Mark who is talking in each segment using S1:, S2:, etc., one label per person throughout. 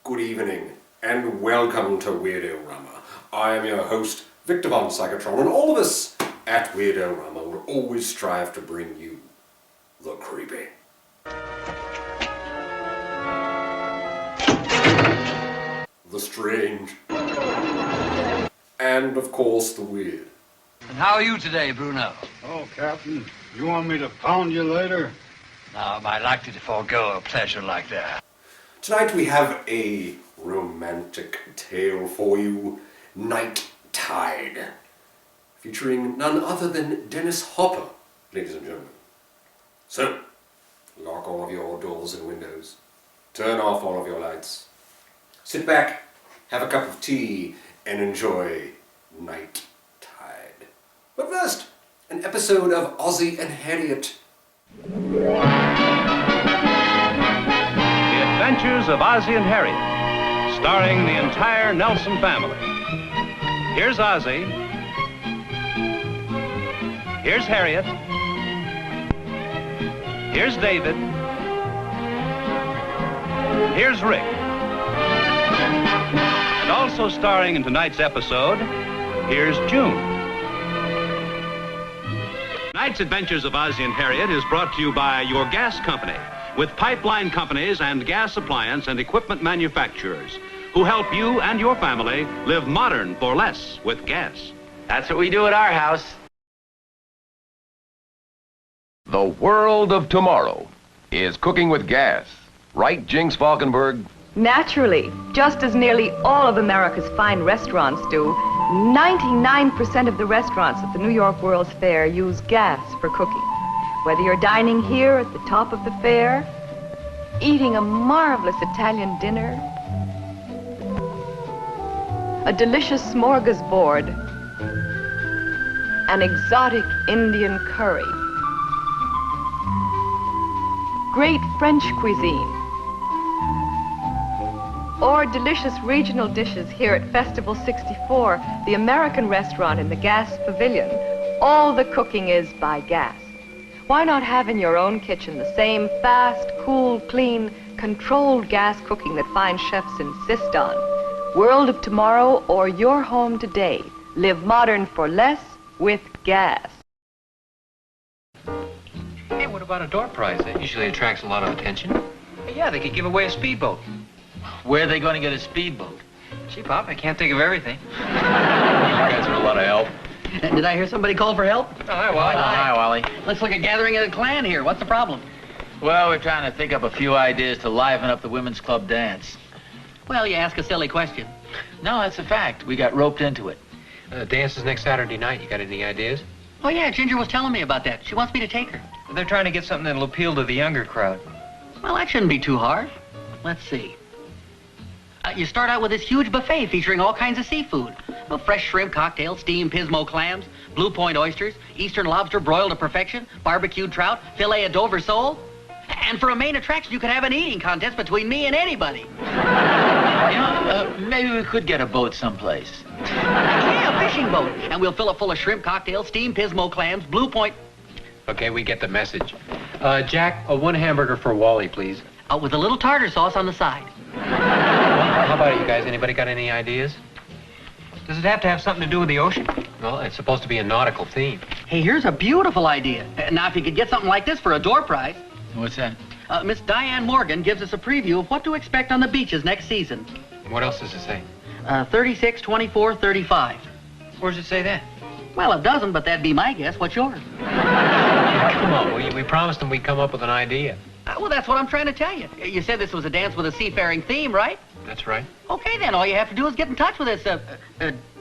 S1: Good evening, and welcome to Weird-O-Rama. I am your host, Victor von Psychotron, and all of us at Weird-O-Rama will always strive to bring you the creepy, the strange, and of course the weird.
S2: And how are you today, Bruno?
S3: Oh, Captain, you want me to pound you later?
S2: No, am I likely to forego a pleasure like that?
S1: Tonight we have a romantic tale for you, Night Tide, featuring none other than Dennis Hopper, ladies and gentlemen. So, lock all of your doors and windows, turn off all of your lights, sit back, have a cup of tea, and enjoy Night Tide. But first, an episode of Ozzie and Harriet.
S4: The Adventures of Ozzie and Harriet, starring the entire Nelson family. Here's Ozzie. Here's Harriet. Here's David. Here's Rick. And also starring in tonight's episode, here's June. Tonight's Adventures of Ozzie and Harriet is brought to you by your gas company, with pipeline companies and gas appliance and equipment manufacturers who help you and your family live modern for less with gas.
S5: That's what we do at our house.
S6: The world of tomorrow is cooking with gas. Right, Jinx Falkenberg?
S7: Naturally, just as nearly all of America's fine restaurants do, 99% of the restaurants at the New York World's Fair use gas for cooking. Whether you're dining here at the top of the fair, eating a marvelous Italian dinner, a delicious smorgasbord, an exotic Indian curry, great French cuisine, or delicious regional dishes here at Festival 64, the American restaurant in the Gas Pavilion, all the cooking is by gas. Why not have in your own kitchen the same fast, cool, clean, controlled gas cooking that fine chefs insist on? World of tomorrow or your home today. Live modern for less with gas.
S8: Hey, what about a door prize? That usually attracts a lot of attention. Yeah, they could give away a speedboat.
S5: Where are they going to get a speedboat?
S8: Gee, Pop, I can't think of everything.
S5: You guys are a lot of help.
S9: Did I hear somebody call for help?
S8: Oh, hi, Wally.
S5: Hi, Wally.
S9: Looks like a gathering of the clan here. What's the problem?
S5: Well, we're trying to think up a few ideas to liven up the women's club dance.
S9: Well, you ask a silly question.
S5: No, that's a fact. We got roped into it.
S8: Dance is next Saturday night. You got any ideas?
S9: Oh, yeah, Ginger was telling me about that. She wants me to take her.
S8: They're trying to get something that'll appeal to the younger crowd.
S9: Well, that shouldn't be too hard. Let's see. You start out with this huge buffet featuring all kinds of seafood. Well, fresh shrimp cocktails, steamed pismo clams, Blue Point oysters, Eastern lobster broiled to perfection, barbecued trout, filet of Dover sole. And for a main attraction, you could have an eating contest between me and anybody.
S5: Maybe we could get a boat someplace.
S9: Yeah, a fishing boat. And we'll fill it full of shrimp cocktails, steamed pismo clams, Blue Point...
S8: Okay, we get the message. Jack, one hamburger for Wally, please.
S9: with a little tartar sauce on the side.
S8: How about it, you guys? Anybody got any ideas? Does it have to have something to do with the ocean? Well, it's supposed to be a nautical theme.
S9: Hey, here's a beautiful idea. Now, if you could get something like this for a door prize.
S5: What's that?
S9: Miss Diane Morgan gives us a preview of what to expect on the beaches next season.
S8: What else does it say?
S9: 36, 24, 35.
S8: Where does it say that?
S9: Well, it doesn't, but that'd be my guess. What's yours?
S8: Come on, we promised them we'd come up with an idea.
S9: Well, that's what I'm trying to tell you. You said this was a dance with a seafaring theme, right?
S8: That's right.
S9: Okay, then. All you have to do is get in touch with this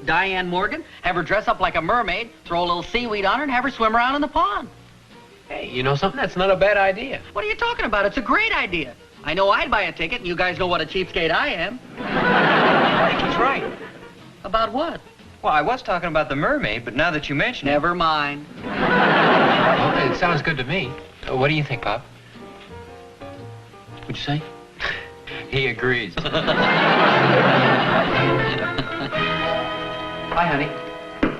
S9: Diane Morgan, have her dress up like a mermaid, throw a little seaweed on her, and have her swim around in the pond.
S8: Hey, you know something? That's not a bad idea.
S9: What are you talking about? It's a great idea. I know I'd buy a ticket, and you guys know what a cheapskate I am.
S8: I think he's right.
S9: About what?
S8: Well, I was talking about the mermaid, but now that you mention it...
S9: Never mind.
S8: Well, it sounds good to me. What do you think, Pop?
S5: What'd you say?
S8: He agrees.
S9: Hi, honey.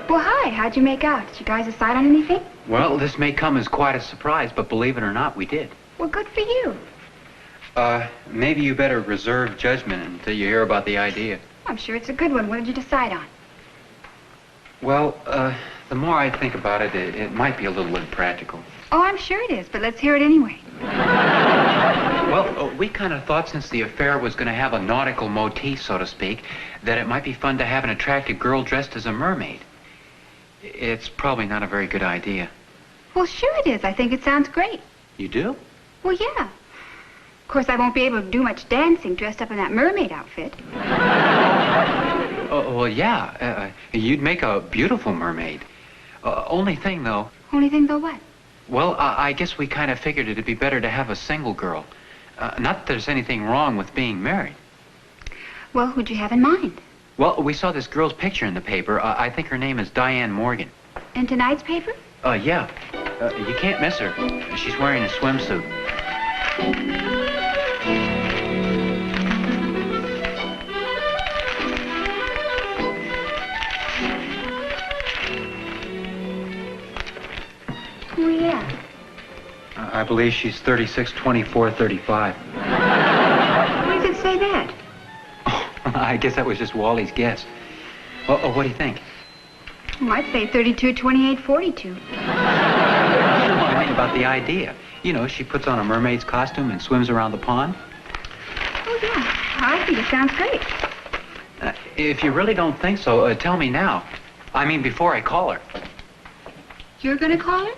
S10: Well, hi. How'd you make out? Did you guys decide on anything?
S11: Well, this may come as quite a surprise, but believe it or not, we did.
S10: Well, good for you.
S8: Maybe you better reserve judgment until you hear about the idea.
S10: I'm sure it's a good one. What did you decide on?
S8: Well, the more I think about it, it might be a little impractical.
S10: Oh, I'm sure it is, but let's hear it anyway.
S8: Well, we kind of thought since the affair was going to have a nautical motif, so to speak, that it might be fun to have an attractive girl dressed as a mermaid. It's probably not a very good idea.
S10: Well, sure it is. I think it sounds great.
S8: You do?
S10: Well, yeah. Of course, I won't be able to do much dancing dressed up in that mermaid outfit.
S8: Oh, well, yeah. You'd make a beautiful mermaid. Only thing, though...
S10: Only thing though what?
S8: Well, I guess we kind of figured it'd be better to have a single girl. Not that there's anything wrong with being married.
S10: Well, who'd you have in mind?
S8: Well, we saw this girl's picture in the paper. I think her name is Diane Morgan.
S10: In tonight's paper?
S8: Yeah. You can't miss her. She's wearing a swimsuit.
S10: Oh, yeah.
S8: I believe she's 36, 24, 35.
S10: Why does it say that?
S8: Oh, I guess that was just Wally's guess. Oh, what do you think?
S10: Oh, I'd say 32, 28, 42.
S8: No, I mean about the idea. You know, she puts on a mermaid's costume and swims around the pond.
S10: Oh, yeah. I think it sounds great.
S8: If you really don't think so, tell me now. I mean, before I call her.
S10: You're going to call her?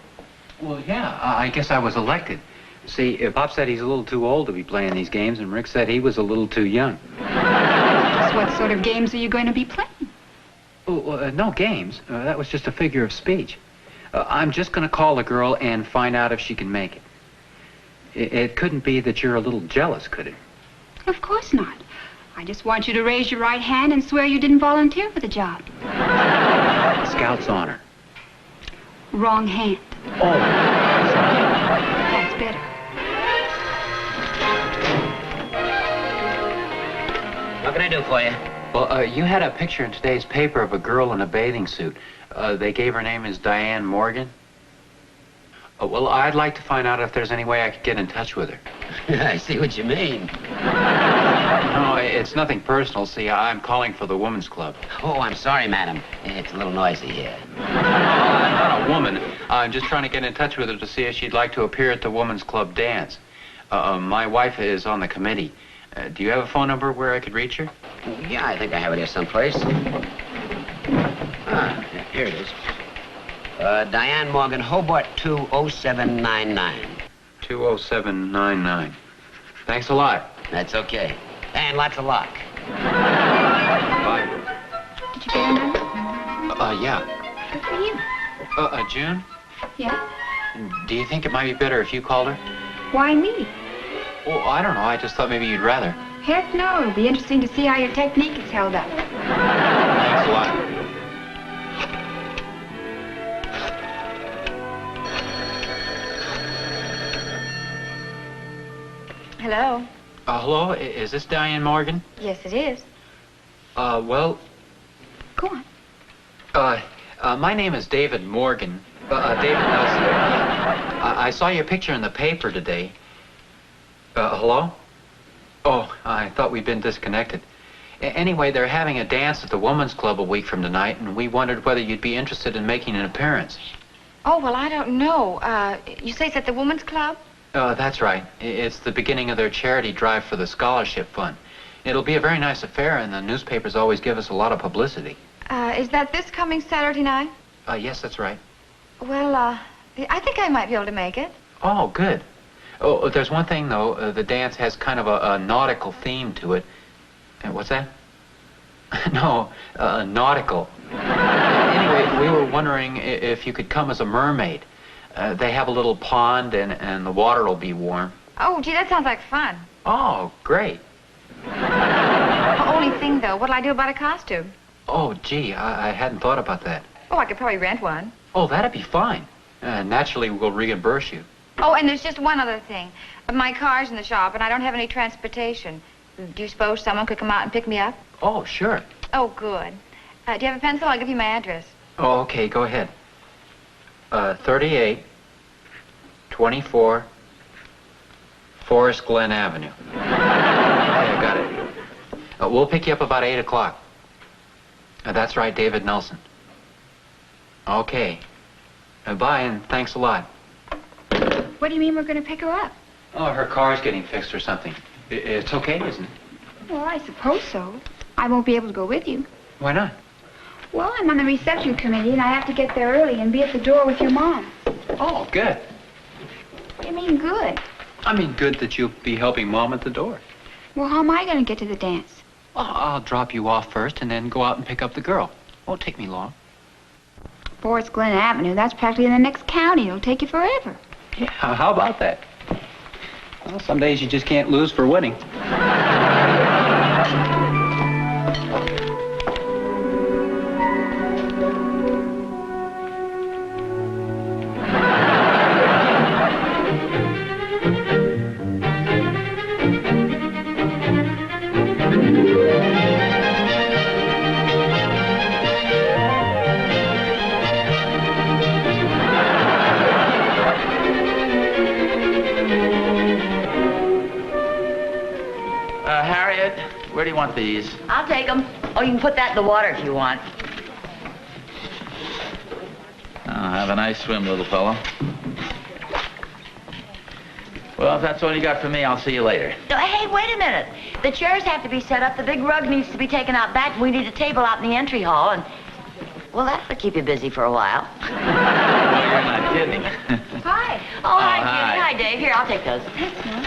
S8: Well, yeah, I guess I was elected. See, Pop said he's a little too old to be playing these games, and Rick said he was a little too young.
S10: Just what sort of games are you going to be playing?
S8: Oh, no games. That was just a figure of speech. I'm just going to call the girl and find out if she can make it. It couldn't be that you're a little jealous, could it?
S10: Of course not. I just want you to raise your right hand and swear you didn't volunteer for the job.
S8: Scout's honor.
S10: Wrong hand.
S8: Oh.
S10: That's better.
S9: What can I do for you?
S8: Well, you had a picture in today's paper of a girl in a bathing suit. They gave her name as Diane Morgan. Well, I'd like to find out if there's any way I could get in touch with her.
S9: I see what you mean.
S8: No, it's nothing personal. See, I'm calling for the Women's Club.
S9: Oh, I'm sorry, madam. It's a little noisy here.
S8: I'm not a woman. I'm just trying to get in touch with her to see if she'd like to appear at the Women's Club dance. My wife is on the committee. Do you have a phone number where I could reach her?
S9: Yeah, I think I have it here someplace. Here it is. Diane Morgan, Hobart 20799.
S8: 20799. Thanks a lot.
S9: That's okay. And lots of luck.
S8: Bye.
S10: Did you get her number?
S8: Yeah.
S10: Good for you.
S8: June?
S10: Yeah?
S8: Do you think it might be better if you called her?
S10: Why me?
S8: Well, I don't know. I just thought maybe you'd rather.
S10: Heck no. It'll be interesting to see how your technique is held up.
S8: Thanks a lot.
S10: Hello?
S8: Hello? Is this Diane Morgan?
S10: Yes, it is.
S8: Well...
S10: Go on.
S8: My name is David Morgan. David Nelson. I saw your picture in the paper today. Hello? Oh, I thought we'd been disconnected. Anyway, they're having a dance at the Women's Club a week from tonight, and we wondered whether you'd be interested in making an appearance.
S11: Oh, well, I don't know. You say it's at the Women's Club?
S8: That's right. It's the beginning of their charity drive for the scholarship fund. It'll be a very nice affair, and the newspapers always give us a lot of publicity.
S11: Is that this coming Saturday night?
S8: Yes, that's right.
S11: Well, I think I might be able to make it.
S8: Oh, good. Oh, there's one thing, though. The dance has kind of a nautical theme to it. What's that? No, nautical. Anyway, we were wondering if you could come as a mermaid. They have a little pond, and the water will be warm.
S11: Oh, gee, that sounds like fun.
S8: Oh, great.
S11: Only thing, though, what'll I do about a costume?
S8: Oh, gee, I hadn't thought about that.
S11: Oh, I could probably rent one.
S8: Oh, that'd be fine. Naturally, we'll reimburse you.
S11: Oh, and there's just one other thing. My car's in the shop, and I don't have any transportation. Do you suppose someone could come out and pick me up?
S8: Oh, sure.
S11: Oh, good. Do you have a pencil? I'll give you my address.
S8: Oh, okay, go ahead. 38, 24, Forest Glen Avenue. Okay, I got it. We'll pick you up about 8 o'clock. That's right, David Nelson. Okay. Bye, and thanks a lot.
S10: What do you mean we're going to pick her up?
S8: Oh, her car's getting fixed or something. It's okay, isn't it?
S10: Well, I suppose so. I won't be able to go with you.
S8: Why not?
S10: Well, I'm on the reception committee, and I have to get there early and be at the door with your mom.
S8: Oh, good.
S10: What do you mean, good?
S8: I mean, good that you'll be helping Mom at the door.
S10: Well, how am I going to get to the dance?
S8: Well, I'll drop you off first and then go out and pick up the girl. Won't take me long.
S10: Forest Glen Avenue, that's practically in the next county. It'll take you forever.
S8: Yeah, how about that? Well, some days you just can't lose for winning.
S5: Where do you want these?
S12: I'll take them. Oh, you can put that in the water if you want.
S5: Have a nice swim, little fellow. Well, if that's all you got for me, I'll see you later.
S12: Hey, wait a minute. The chairs have to be set up. The big rug needs to be taken out back. We need a table out in the entry hall, and... well, that'll keep you busy for a while.
S5: Well, you're not kidding.
S12: Hi. Oh, hi, Judy. Hi, Dave. Here, I'll take those.
S10: Thanks, Mom.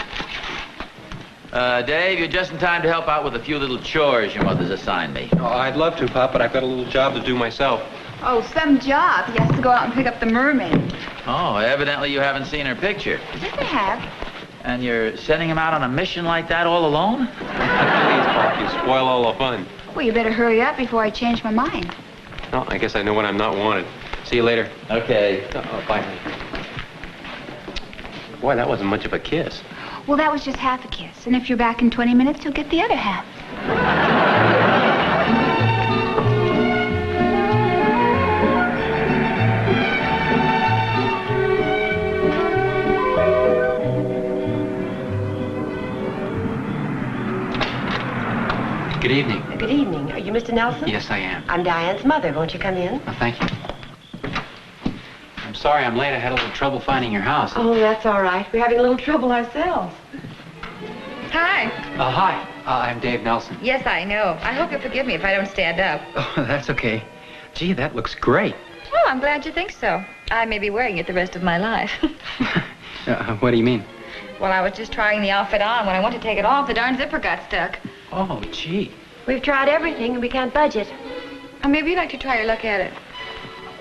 S5: Dave, you're just in time to help out with a few little chores your mother's assigned me.
S13: Oh, I'd love to, Pop, but I've got a little job to do myself.
S10: Oh, some job. He has to go out and pick up the mermaid.
S5: Oh, evidently you haven't seen her picture.
S10: Yes, I have.
S5: And you're sending him out on a mission like that all alone?
S13: Please, Pop, you spoil all the fun.
S10: Well, you better hurry up before I change my mind.
S13: Oh, I guess I know when I'm not wanted. See you later.
S5: Okay.
S13: Bye, honey. Boy, that wasn't much of a kiss.
S10: Well, that was just half a kiss. And if you're back in 20 minutes, you'll get the other half.
S8: Good evening.
S12: Good evening. Are you Mr. Nelson?
S8: Yes, I am.
S12: I'm Diane's mother. Won't you come in?
S8: Oh, thank you. I'm sorry I'm late. I had a little trouble finding your house.
S12: Oh, that's all right. We're having a little trouble ourselves. Hi.
S8: Hi. I'm Dave Nelson.
S11: Yes, I know. I hope you'll forgive me if I don't stand up.
S8: Oh, that's okay. Gee, that looks great.
S11: Oh, I'm glad you think so. I may be wearing it the rest of my life.
S8: What do you mean?
S11: Well, I was just trying the outfit on. When I went to take it off, the darn zipper got stuck.
S8: Oh, gee.
S12: We've tried everything, and we can't budge it.
S11: Maybe you'd like to try your luck at it.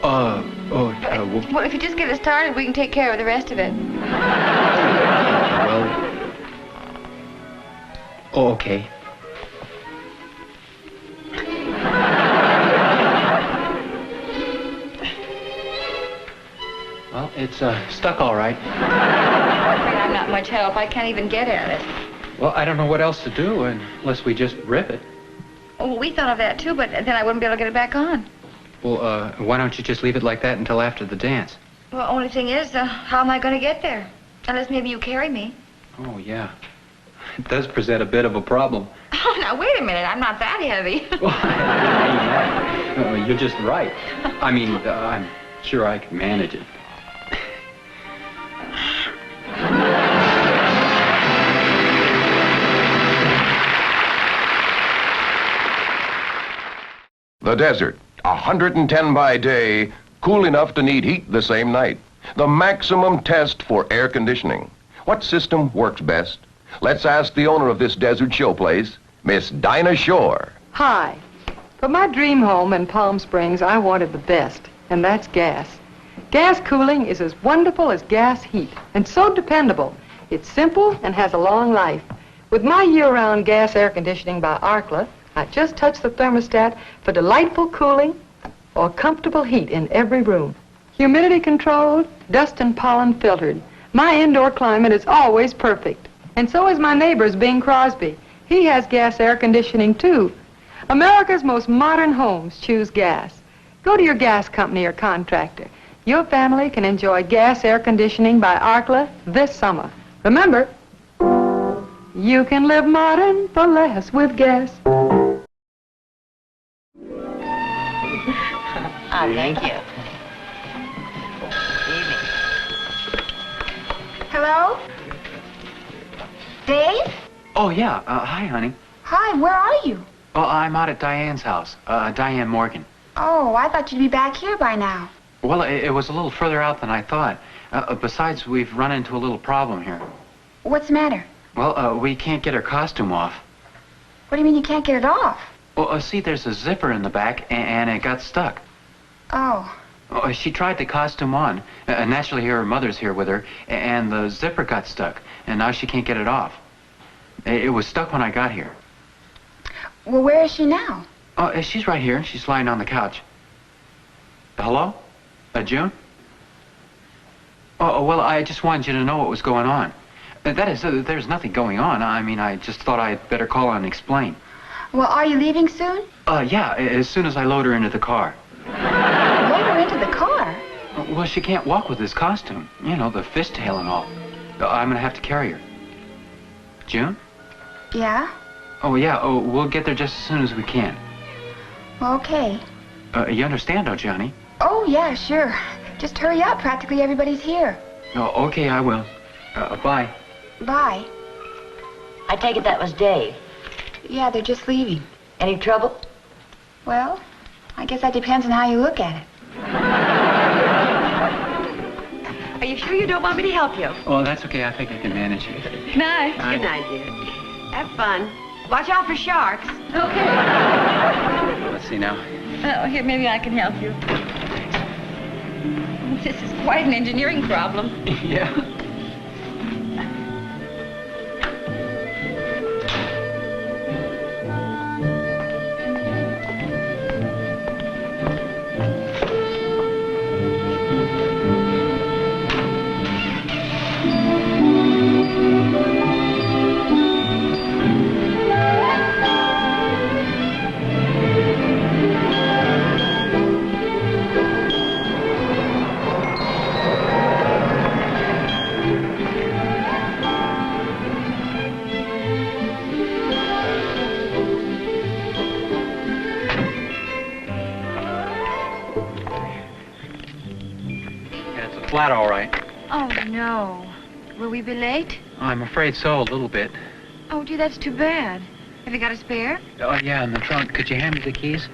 S8: Well...
S11: Well, if you just get it started, we can take care of the rest of it.
S8: Well... Oh, okay. Well, it's stuck all right.
S11: I'm afraid I'm not much help. I can't even get at it.
S8: Well, I don't know what else to do unless we just rip it.
S11: Oh, we thought of that, too, but then I wouldn't be able to get it back on.
S8: Well, why don't you just leave it like that until after the dance?
S11: Well, only thing is, how am I going to get there? Unless maybe you carry me.
S8: Oh, yeah. It does present a bit of a problem.
S11: Oh, now, wait a minute. I'm not that heavy.
S8: Well, I didn't mean that. You're just right. I mean, I'm sure I can manage it.
S6: The desert, 110 by day, cool enough to need heat the same night. The maximum test for air conditioning. What system works best? Let's ask the owner of this desert showplace, Miss Dinah Shore.
S14: Hi. For my dream home in Palm Springs, I wanted the best, and that's gas. Gas cooling is as wonderful as gas heat, and so dependable. It's simple and has a long life. With my year-round gas air conditioning by Arkla, I just touch the thermostat for delightful cooling or comfortable heat in every room. Humidity controlled, dust and pollen filtered. My indoor climate is always perfect. And so is my neighbor's Bing Crosby. He has gas air conditioning too. America's most modern homes choose gas. Go to your gas company or contractor. Your family can enjoy gas air conditioning by Arkla this summer. Remember, You can live modern for less with gas.
S12: Oh, thank you. Evening.
S10: Hello? Dave?
S8: Oh, yeah. Hi, honey.
S10: Hi, where are you?
S8: Well, I'm out at Diane's house. Diane Morgan.
S10: Oh, I thought you'd be back here by now.
S8: Well, it was a little further out than I thought. Besides, we've run into a little problem here.
S10: What's the matter?
S8: Well, we can't get her costume off.
S10: What do you mean you can't get it off?
S8: Well, see, there's a zipper in the back, and it got stuck.
S10: Oh.
S8: She tried the costume on. Naturally, her mother's here with her, and the zipper got stuck, and now she can't get it off. It was stuck when I got here.
S10: Well, where is she now?
S8: Oh, she's right here. She's lying on the couch. Hello? June? Oh, well, I just wanted you to know what was going on. That is, there's nothing going on. I mean, I just thought I'd better call and explain.
S10: Well, are you leaving soon?
S8: Yeah, as soon as I load her into the car.
S10: Load her into the car?
S8: Well, she can't walk with this costume. You know, the fishtail and all. I'm gonna have to carry her. June?
S10: Yeah?
S8: Oh, yeah, we'll get there just as soon as we can.
S10: Okay.
S8: You understand, don't you, honey?
S10: Oh, yeah, sure. Just hurry up. Practically everybody's here.
S8: Oh, okay, I will. Bye.
S10: Bye.
S12: I take it that was Dave.
S10: Yeah, they're just leaving.
S12: Any trouble?
S10: Well, I guess that depends on how you look at it.
S7: Are you sure you don't want me to help you?
S8: Oh, that's okay. I think I can manage it.
S7: Good night.
S8: Night.
S7: Good night, dear. Have fun. Watch out for sharks. Okay.
S8: Let's see now.
S7: Oh, here, maybe I can help you. This is quite an engineering problem.
S8: Yeah. Flat, all right.
S11: Oh, no. Will we be late?
S8: I'm afraid so, a little bit.
S11: Oh, gee, that's too bad. Have you got a spare?
S8: Oh, yeah, in the trunk. Could you hand me the keys?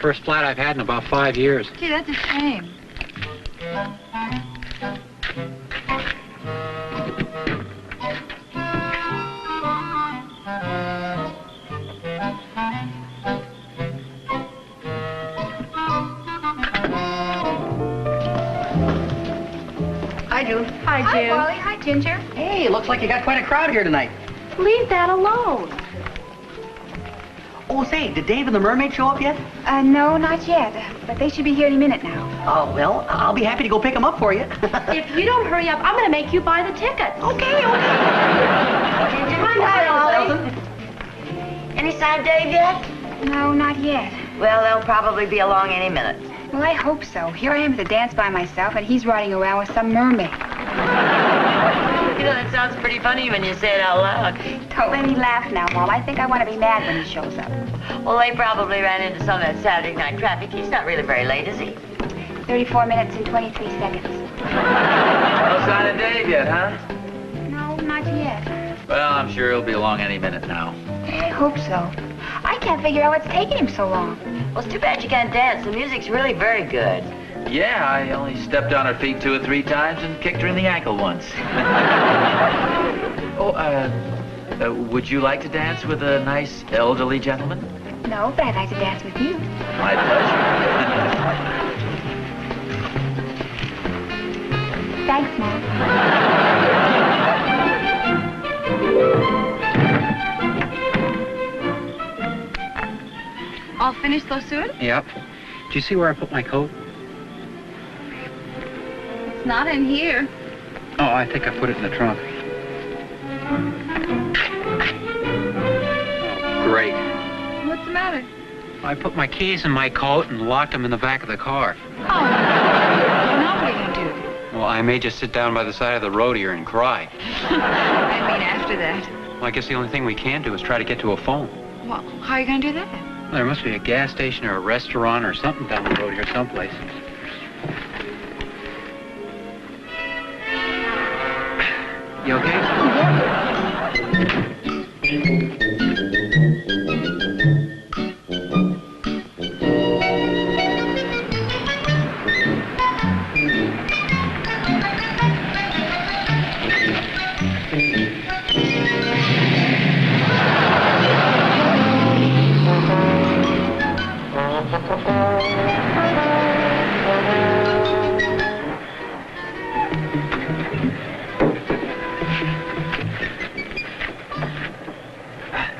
S8: First flat I've had in about 5 years.
S11: Gee, that's a shame.
S7: Hi, June.
S10: Hi, Wally. Hi, Ginger.
S9: Hey, looks like you got quite a crowd here tonight.
S7: Leave that alone.
S9: Oh, say, did Dave and the mermaid show up yet?
S10: No, not yet. But they should be here any minute now.
S9: Oh, well, I'll be happy to go pick them up for you.
S7: If you don't hurry up, I'm going to make you buy the tickets.
S9: Okay.
S12: Hi, Ollie. Any sign of Dave yet?
S10: No, not yet.
S12: Well, they'll probably be along any minute.
S10: Well, I hope so. Here I am at the dance by myself, and he's riding around with some mermaid.
S12: You know, that sounds pretty funny when you say it out loud.
S10: Don't let me laugh now, Mom. I think I want to be mad when he shows up.
S12: Well, they probably ran into some of that Saturday night traffic. He's not really very late, is he?
S10: 34 minutes and 23 seconds.
S5: No sign of Dave yet, huh?
S10: No, not yet.
S5: Well, I'm sure he'll be along any minute now.
S10: I hope so. I can't figure out what's taking him so long.
S12: Well, it's too bad you can't dance. The music's really very good.
S5: Yeah, I only stepped on her feet 2 or 3 times and kicked her in the ankle once. Would you like to dance with a nice elderly gentleman?
S10: No, but I'd like to dance with you.
S5: My pleasure.
S10: Thanks, Mom.
S7: All finished so soon?
S8: Yep. Do you see where I put my coat?
S7: It's not in here.
S8: Oh, I think I put it in the trunk. Oh, great.
S7: What's the matter?
S8: I put my keys in my coat and locked them in the back of the car.
S7: Oh, now what are you going to do?
S8: Well, I may just sit down by the side of the road here and cry.
S7: I mean, after that.
S8: Well, I guess the only thing we can do is try to get to a phone.
S11: Well, how are you going to do that?
S8: Well, there must be a gas station or a restaurant or something down the road here someplace. You okay?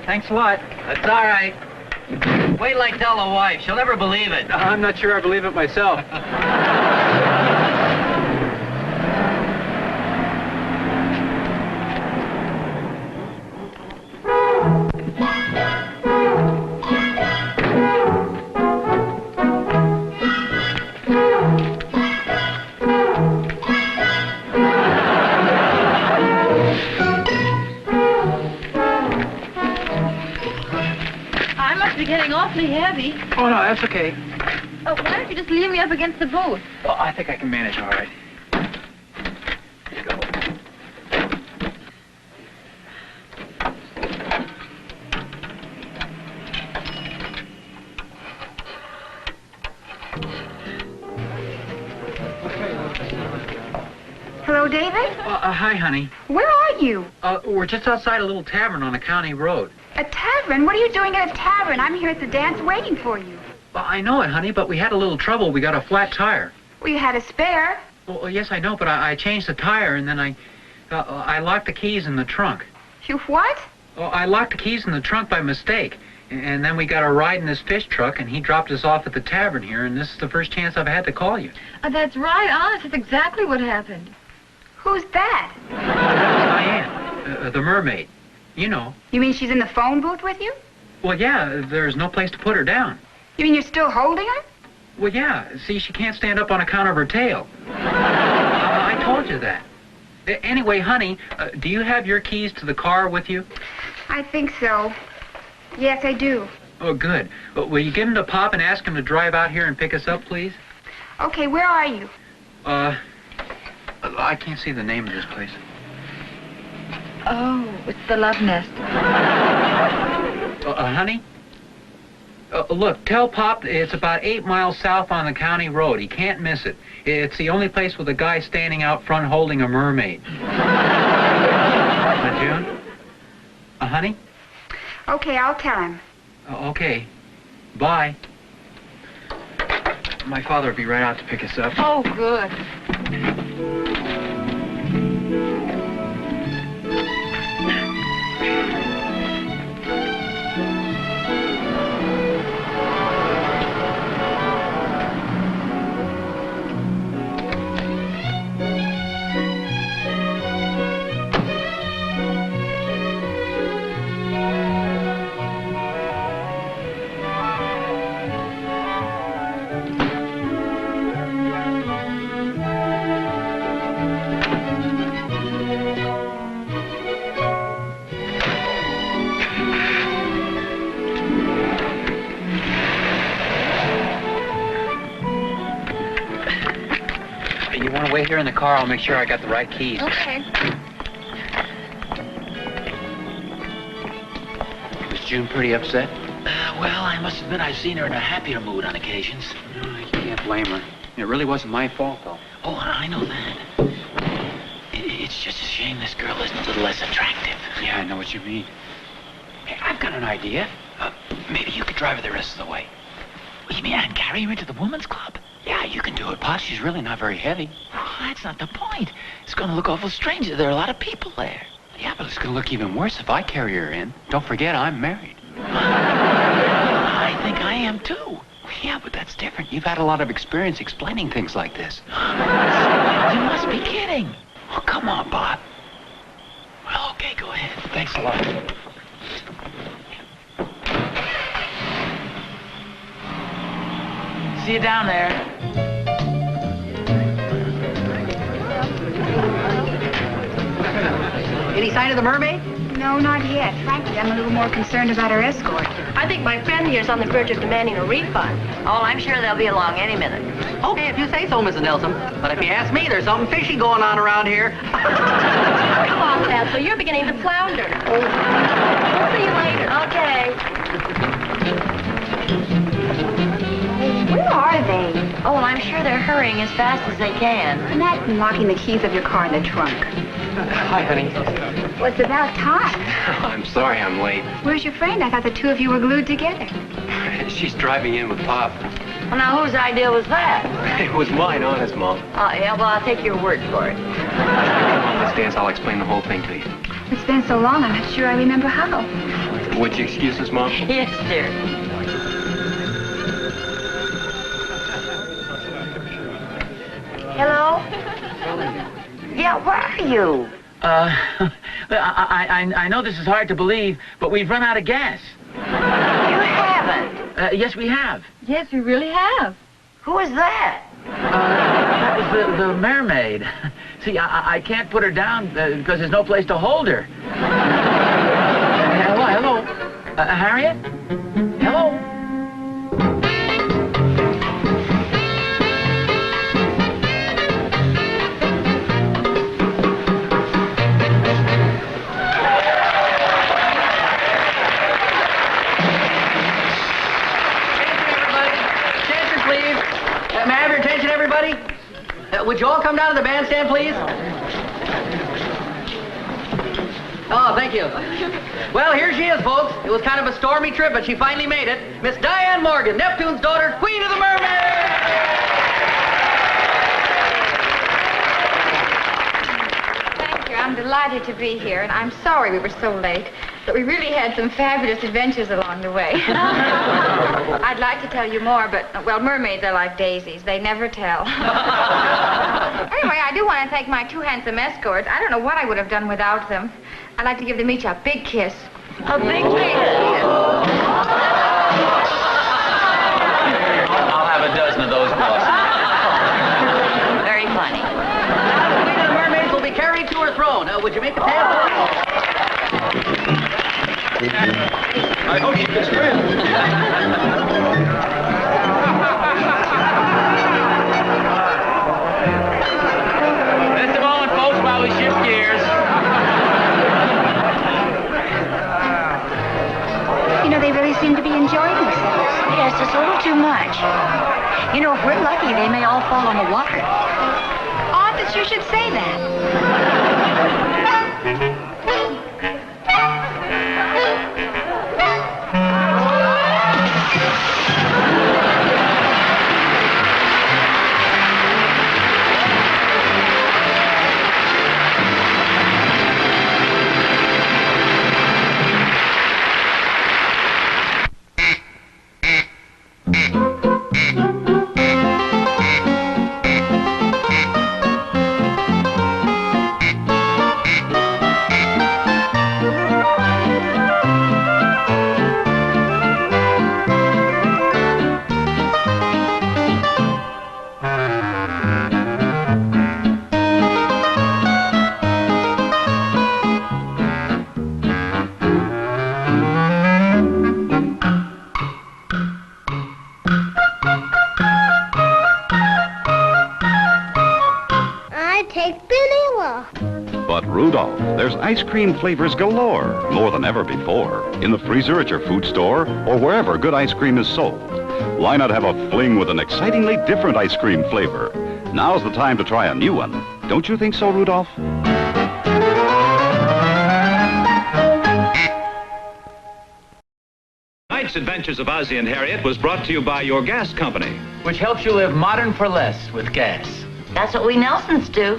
S8: Thanks a lot.
S9: That's all right. Wait till I tell the wife. She'll never believe it.
S8: I'm not sure I believe it myself.
S11: Getting awfully heavy.
S8: Oh, no, that's okay.
S11: Oh, why don't you just leave me up against the booth?
S8: Well, I think I can manage all right. Here you go.
S10: Hello, David?
S8: Hi, honey.
S10: Where are you?
S8: We're just outside a little tavern on a county road.
S10: A tavern? What are you doing at a tavern? I'm here at the dance waiting for you.
S8: Well, I know it, honey, but we had a little trouble. We got a flat tire.
S10: Well, you had a spare.
S8: Well, yes, I know, but I changed the tire, and then I locked the keys in the trunk.
S10: You what?
S8: Well, I locked the keys in the trunk by mistake. And then we got a ride in this fish truck, and he dropped us off at the tavern here, and this is the first chance I've had to call you.
S11: That's right, honest. That's exactly what happened.
S10: Who's that?
S8: Diane, the mermaid. You know.
S10: You mean she's in the phone booth with you?
S8: Well, yeah, there's no place to put her down.
S10: You mean you're still holding her?
S8: Well, yeah. See, she can't stand up on account of her tail. I told you that. Anyway, honey, do you have your keys to the car with you?
S10: I think so. Yes, I do.
S8: Oh, good. Will you give him to Pop and ask him to drive out here and pick us up, please?
S10: Okay, where are you?
S8: I can't see the name of this place.
S11: Oh, it's the Love Nest.
S8: Honey? Look, tell Pop it's about 8 miles south on the county road. He can't miss it. It's the only place with a guy standing out front holding a mermaid. June? Honey?
S10: Okay, I'll tell him.
S8: Okay. Bye. My father will be right out to pick us up.
S11: Oh, good.
S8: You want to wait here in the car? I'll make sure I got the right keys.
S11: Okay.
S8: Was June pretty upset?
S5: Well, I must admit I've seen her in a happier mood on occasions.
S8: You can't blame her. It really wasn't my fault, though.
S5: Oh, I know that. It's just a shame this girl isn't a little less attractive.
S8: Yeah, I know what you mean. Hey, I've got an idea.
S5: Maybe you could drive her the rest of the way. You mean I'd carry her into the women's club?
S8: Yeah, you can do it, Pop. She's really not very heavy.
S5: Well, that's not the point. It's going to look awful strange. There are a lot of people there.
S8: Yeah, but it's going to look even worse if I carry her in. Don't forget, I'm married.
S5: I think I am, too.
S8: Yeah, but that's different. You've had a lot of experience explaining things like this.
S5: You must be kidding.
S8: Oh, come on, Bob.
S5: Well, okay, go ahead.
S8: Thanks a lot.
S5: See you down there.
S9: Any sign of the mermaid?
S10: No, No, not yet. Frankly, I'm a little more concerned about our escort.
S15: I think my friend here is on the verge of demanding a refund.
S12: Oh, I'm sure they'll be along any minute.
S9: Okay, if you say so, Mrs. Nelson. But if you ask me, there's something fishy going on around here.
S15: Come on, Fazio, you're beginning to flounder. We'll see you later.
S12: Okay.
S10: Where are they?
S12: Oh, well, I'm sure they're hurrying as fast as they can.
S10: Imagine locking the keys of your car in the trunk.
S13: Hi, honey.
S10: Well, it's about time.
S13: I'm sorry I'm late.
S10: Where's your friend? I thought the two of you were glued together.
S13: She's driving in with Pop.
S12: Well, now, whose idea was that?
S13: It was mine, honest, Mom.
S12: Yeah, well, I'll take your word for it.
S13: Come on, let's dance. I'll explain the whole thing to you.
S10: It's been so long, I'm not sure I remember how.
S13: Would you excuse us, Mom?
S12: Yes, dear. Hello? Yeah, where are you?
S9: I know this is hard to believe, but we've run out of gas.
S12: You haven't?
S9: Yes, we have.
S15: Yes, we really have.
S12: Who is that?
S9: That was the mermaid. See, I can't put her down because there's no place to hold her. Hello? Harriet? Hello? May I have your attention, everybody? Would you all come down to the bandstand, please? Oh, thank you. Well, here she is, folks. It was kind of a stormy trip, but she finally made it. Miss Diane Morgan, Neptune's daughter, Queen of the Mermaids!
S11: Thank you. I'm delighted to be here, and I'm sorry we were so late. But we really had some fabulous adventures along the way. I'd like to tell you more, but, well, mermaids are like daisies. They never tell. Anyway, I do want to thank my two handsome escorts. I don't know what I would have done without them. I'd like to give them each a big kiss.
S12: A big kiss?
S8: I'll have a dozen of those, boss.
S12: Very funny.
S9: Now, the Queen of the Mermaids will be carried to her throne. Would you make a pass?
S6: I hope she gets trimmed.
S8: Just a moment, folks, while we shift gears.
S10: You know, they really seem to be enjoying themselves.
S12: Yes, it's a little too much. You know, if we're lucky, they may all fall on the water.
S10: Odd that you should say that.
S16: But Rudolph, there's ice cream flavors galore, more than ever before, in the freezer at your food store or wherever good ice cream is sold. Why not have a fling with an excitingly different ice cream flavor? Now's the time to try a new one. Don't you think so, Rudolph?
S4: Tonight's Adventures of Ozzie and Harriet was brought to you by your gas company,
S8: Which helps you live modern for less with gas.
S12: That's what we Nelsons do.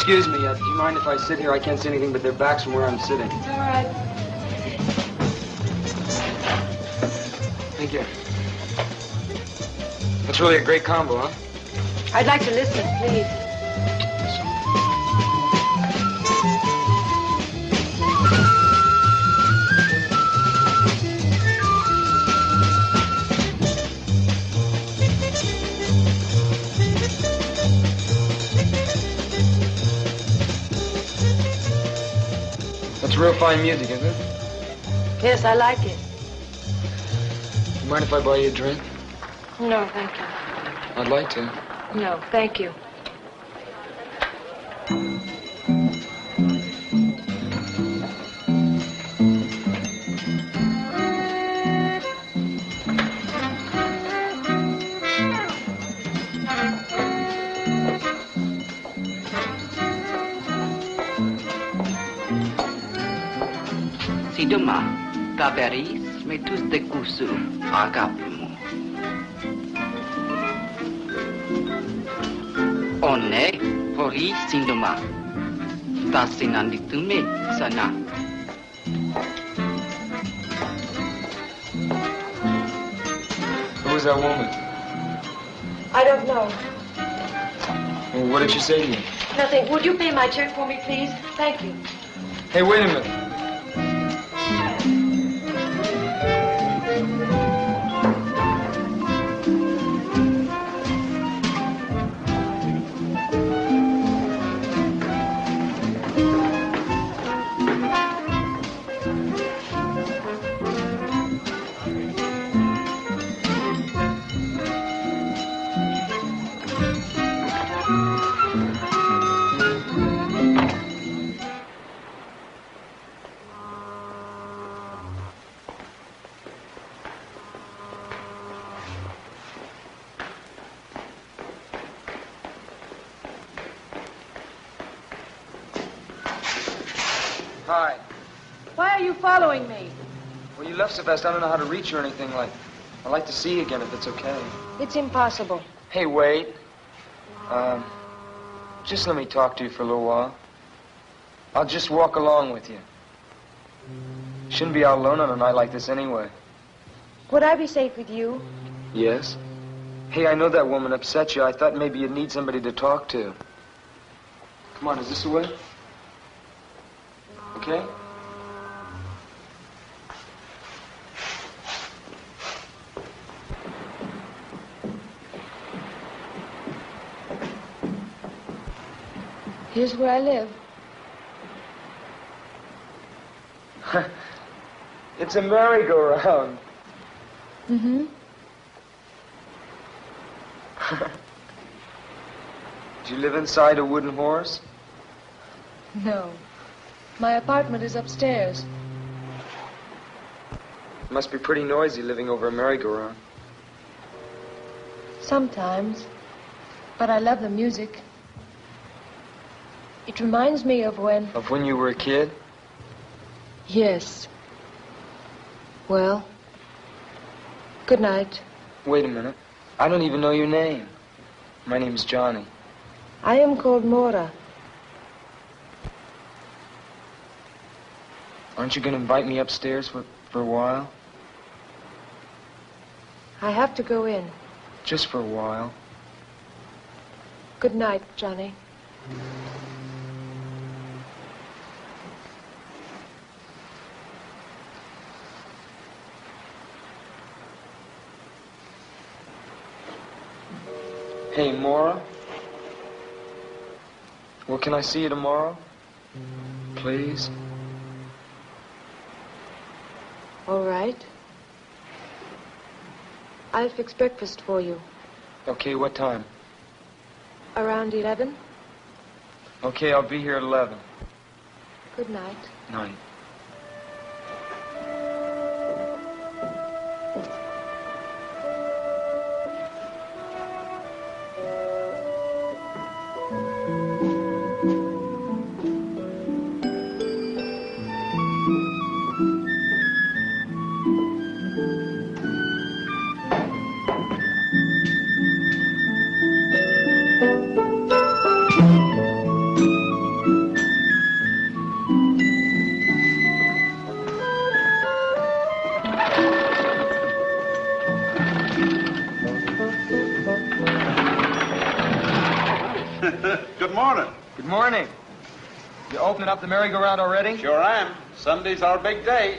S17: Excuse me, do you mind if I sit here? I can't see anything but their backs from where I'm sitting.
S14: It's all right.
S17: Thank you. That's really a great combo, huh?
S14: I'd like to listen, please.
S17: That's real fine music, isn't it?
S14: Yes, I like it.
S17: You mind if I buy you a drink?
S14: No, thank you.
S17: I'd like to.
S14: No, thank you.
S9: Si demain, Cabaris, mais tous des coussous, agapement. On est hori sindoma. Tasinanditume sana.
S17: Who was that woman?
S14: I don't know.
S17: Well, what did she say to you?
S14: Nothing. Would you pay my check for me, please? Thank you.
S17: Hey, wait a minute. Hi.
S14: Why are you following me?
S17: Well, you left so fast, I don't know how to reach you or anything like. I'd like to see you again if it's okay.
S14: It's impossible.
S17: Hey, wait. Just let me talk to you for a little while. I'll just walk along with you. Shouldn't be out alone on a night like this anyway.
S14: Would I be safe with you?
S17: Yes? Hey, I know that woman upset you. I thought maybe you'd need somebody to talk to. Come on, is this the way? Okay?
S14: Here's where I live.
S17: It's a merry-go-round.
S14: Mm-hmm.
S17: Do you live inside a wooden horse?
S14: No. My apartment is upstairs.
S17: It must be pretty noisy living over a merry-go-round.
S14: Sometimes. But I love the music. It reminds me of when...
S17: Of when you were a kid?
S14: Yes. Well, good night.
S17: Wait a minute. I don't even know your name. My name's Johnny.
S14: I am called Mora.
S17: Aren't you going to invite me upstairs for a while?
S14: I have to go in.
S17: Just for a while.
S14: Good night, Johnny.
S17: Hey, Mora. Well, can I see you tomorrow? Please?
S14: All right. I'll fix breakfast for you.
S17: Okay, what time?
S14: Around 11.
S17: Okay, I'll be here at 11.
S14: Good night.
S17: Night. You opening up the merry-go-round already?
S3: Sure am. Sunday's our big day.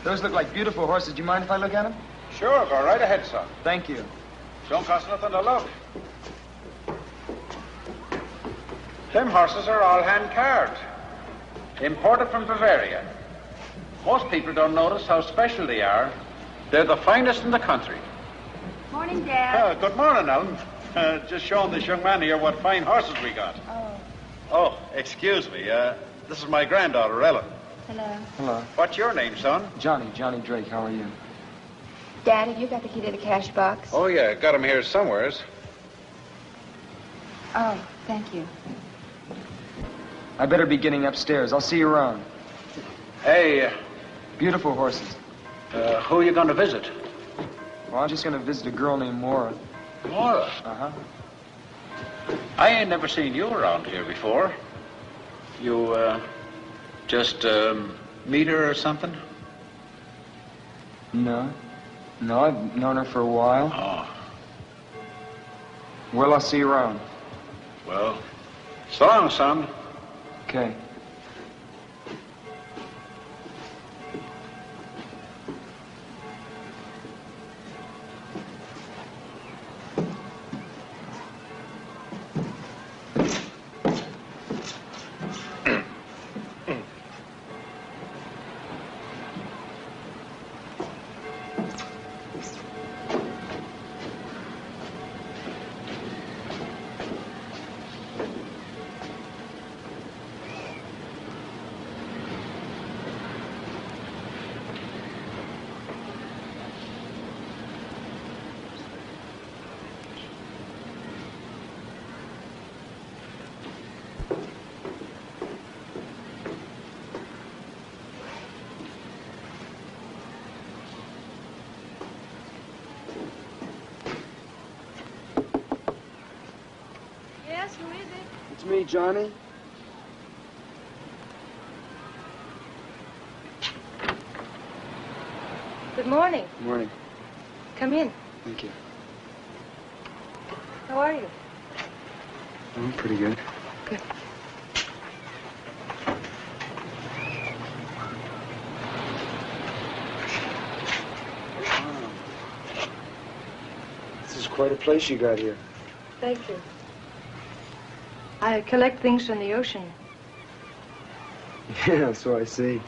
S17: Those look like beautiful horses. Do you mind if I look at them?
S3: Sure, go right ahead, son.
S17: Thank you.
S3: Don't cost nothing to look. Them horses are all hand-carved. Imported from Bavaria. Most people don't notice how special they are. They're the finest in the country.
S11: Morning, Dad.
S3: Good morning, Ellen. Just showing this young man here what fine horses we got.
S11: Oh,
S3: Oh, excuse me. This is my granddaughter, Ellen.
S11: hello.
S17: Hello.
S3: What's your name, son?
S17: Johnny Drake. How are you?
S11: Dad, have you got the key to the cash box?
S3: Oh, yeah. Got him here somewheres.
S11: Oh, thank you.
S17: I better be getting upstairs. I'll see you around.
S3: Hey,
S17: Beautiful horses.
S3: who are you going to visit?
S17: Well, I'm just going to visit a girl named Maura.
S3: Laura.
S17: Uh-huh.
S3: I ain't never seen you around here before. You, just, meet her or something?
S17: No. No, I've known her for a while.
S3: Oh.
S17: Well, I'll see you around.
S3: Well, so long, son.
S17: Okay.
S11: Yes, who is it?
S17: It's me, Johnny.
S11: Good morning.
S17: Morning.
S11: Come in.
S17: Thank you.
S11: How are you?
S17: I'm pretty good.
S11: Good.
S17: Wow. This is quite a place you got here.
S7: Thank you. I collect things from the ocean.
S17: Yeah, so I see.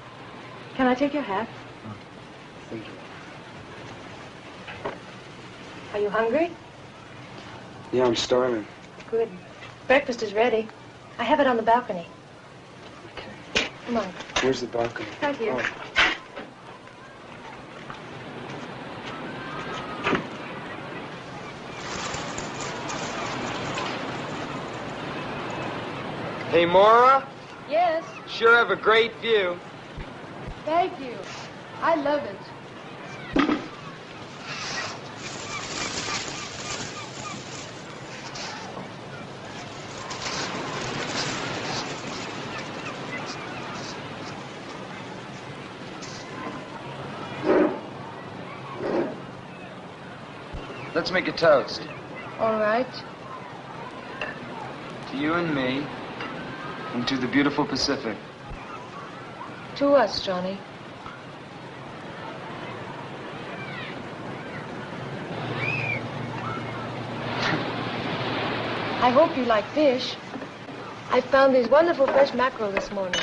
S7: Can I take your hat?
S17: Thank you.
S7: Are you hungry?
S17: Yeah, I'm starving.
S7: Good. Breakfast is ready. I have it on the balcony.
S17: Okay.
S7: Come on.
S17: Where's the balcony?
S7: Right here.
S17: Oh. Hey, Maura.
S7: Yes.
S17: Sure have a great view.
S7: Thank you. I love it.
S17: Let's make a toast.
S7: All right.
S17: To you and me, and to the beautiful Pacific.
S7: To us, Johnny. I hope you like fish. I found these wonderful fresh mackerel this morning.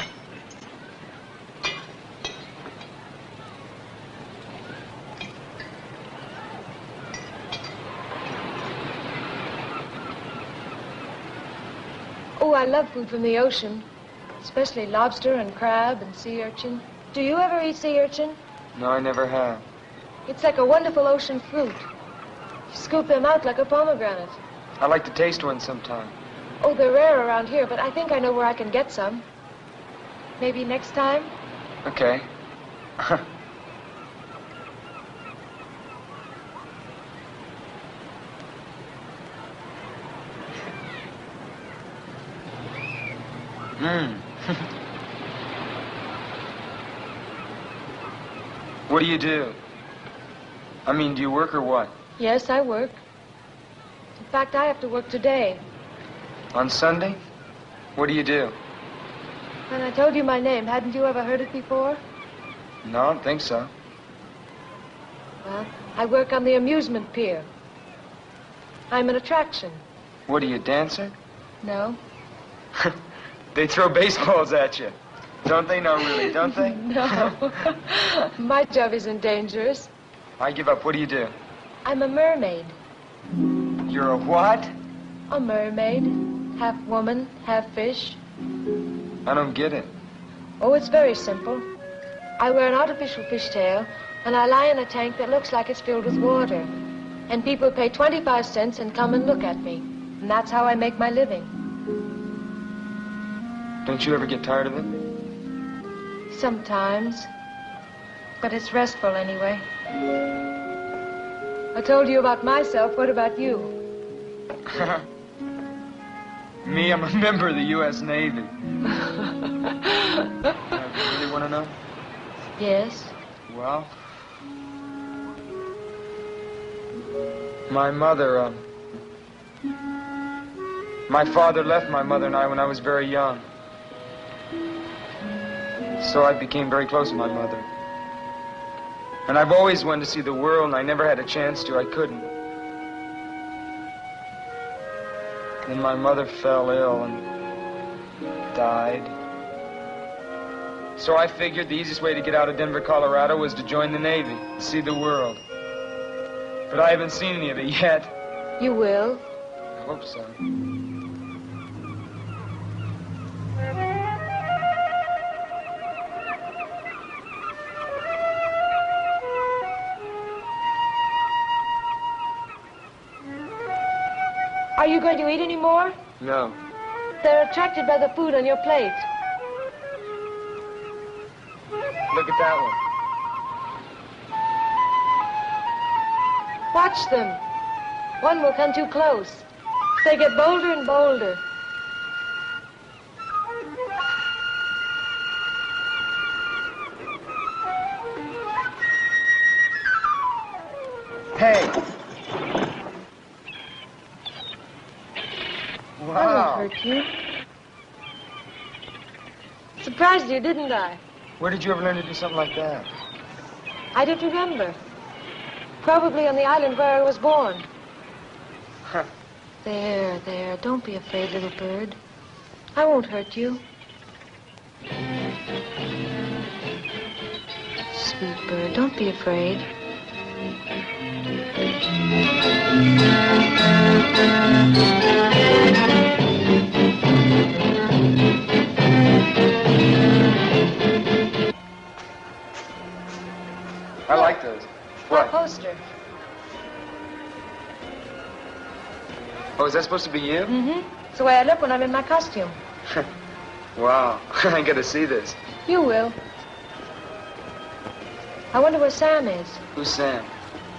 S7: Oh, I love food from the ocean, especially lobster and crab and sea urchin. Do you ever eat sea urchin?
S17: No, I never have.
S7: It's like a wonderful ocean fruit. You scoop them out like a pomegranate.
S17: I'd like to taste one sometime.
S7: Oh, they're rare around here, but I think I know where I can get some. Maybe next time?
S17: Okay. What do you do? I mean, do you work or what?
S7: Yes, I work. In fact, I have to work today.
S17: On Sunday? What do you do?
S18: When I told you my name, hadn't you ever heard it before?
S17: No, I don't think so.
S18: Well, I work on the amusement pier. I'm an attraction.
S17: What, are you a dancer?
S18: No.
S17: They throw baseballs at you. Don't they? No, really, don't they?
S18: No. My job isn't dangerous.
S17: I give up. What do you do?
S18: I'm a mermaid.
S17: You're a what?
S18: A mermaid. Half woman, half fish.
S17: I don't get it.
S18: Oh, it's very simple. I wear an artificial fishtail, and I lie in a tank that looks like it's filled with water. And people pay 25 cents and come and look at me. And that's how I make my living.
S17: Don't you ever get tired of it?
S18: Sometimes. But it's restful anyway. I told you about myself. What about you?
S17: Me, I'm a member of the U.S. Navy. You really want to know?
S18: Yes.
S17: Well, my mother, my father left my mother and I when I was very young. So I became very close to my mother. And I've always wanted to see the world, and I never had a chance to. I couldn't. Then my mother fell ill and died. So I figured the easiest way to get out of Denver, Colorado was to join the Navy, see the world. But I haven't seen any of it yet.
S18: You will.
S17: I hope so.
S18: Are you going to eat any more?
S17: No.
S18: They're attracted by the food on your plate.
S17: Look at that one.
S18: Watch them. One will come too close. They get bolder and bolder.
S17: Hey!
S18: Wow. I won't hurt you. Surprised you, didn't I?
S17: Where did you ever learn to do something like that?
S18: I don't remember. Probably on the island where I was born.
S17: Huh.
S18: There, there. Don't be afraid, little bird. I won't hurt you. Sweet bird, don't be afraid.
S17: I like those.
S18: What? Poster.
S17: Oh, is that supposed to be you?
S18: Mm-hmm. It's the way I look when I'm in my costume.
S17: Wow. I gotta see this.
S18: You will. I wonder where Sam is.
S17: Who's Sam?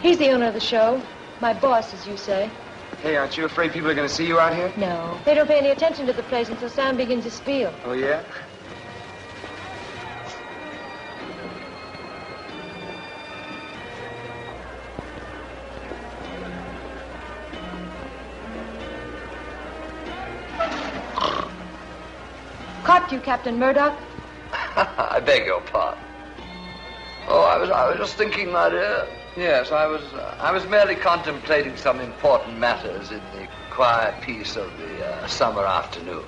S18: He's the owner of the show. My boss, as you say.
S17: Hey, aren't you afraid people are gonna see you out here?
S18: No. They don't pay any attention to the place until Sam begins his spiel.
S17: Oh, yeah?
S18: Caught you, Captain Murdoch.
S2: I beg your pardon. Oh, I was just thinking, my dear. Yes, I was merely contemplating some important matters in the quiet peace of the summer afternoon.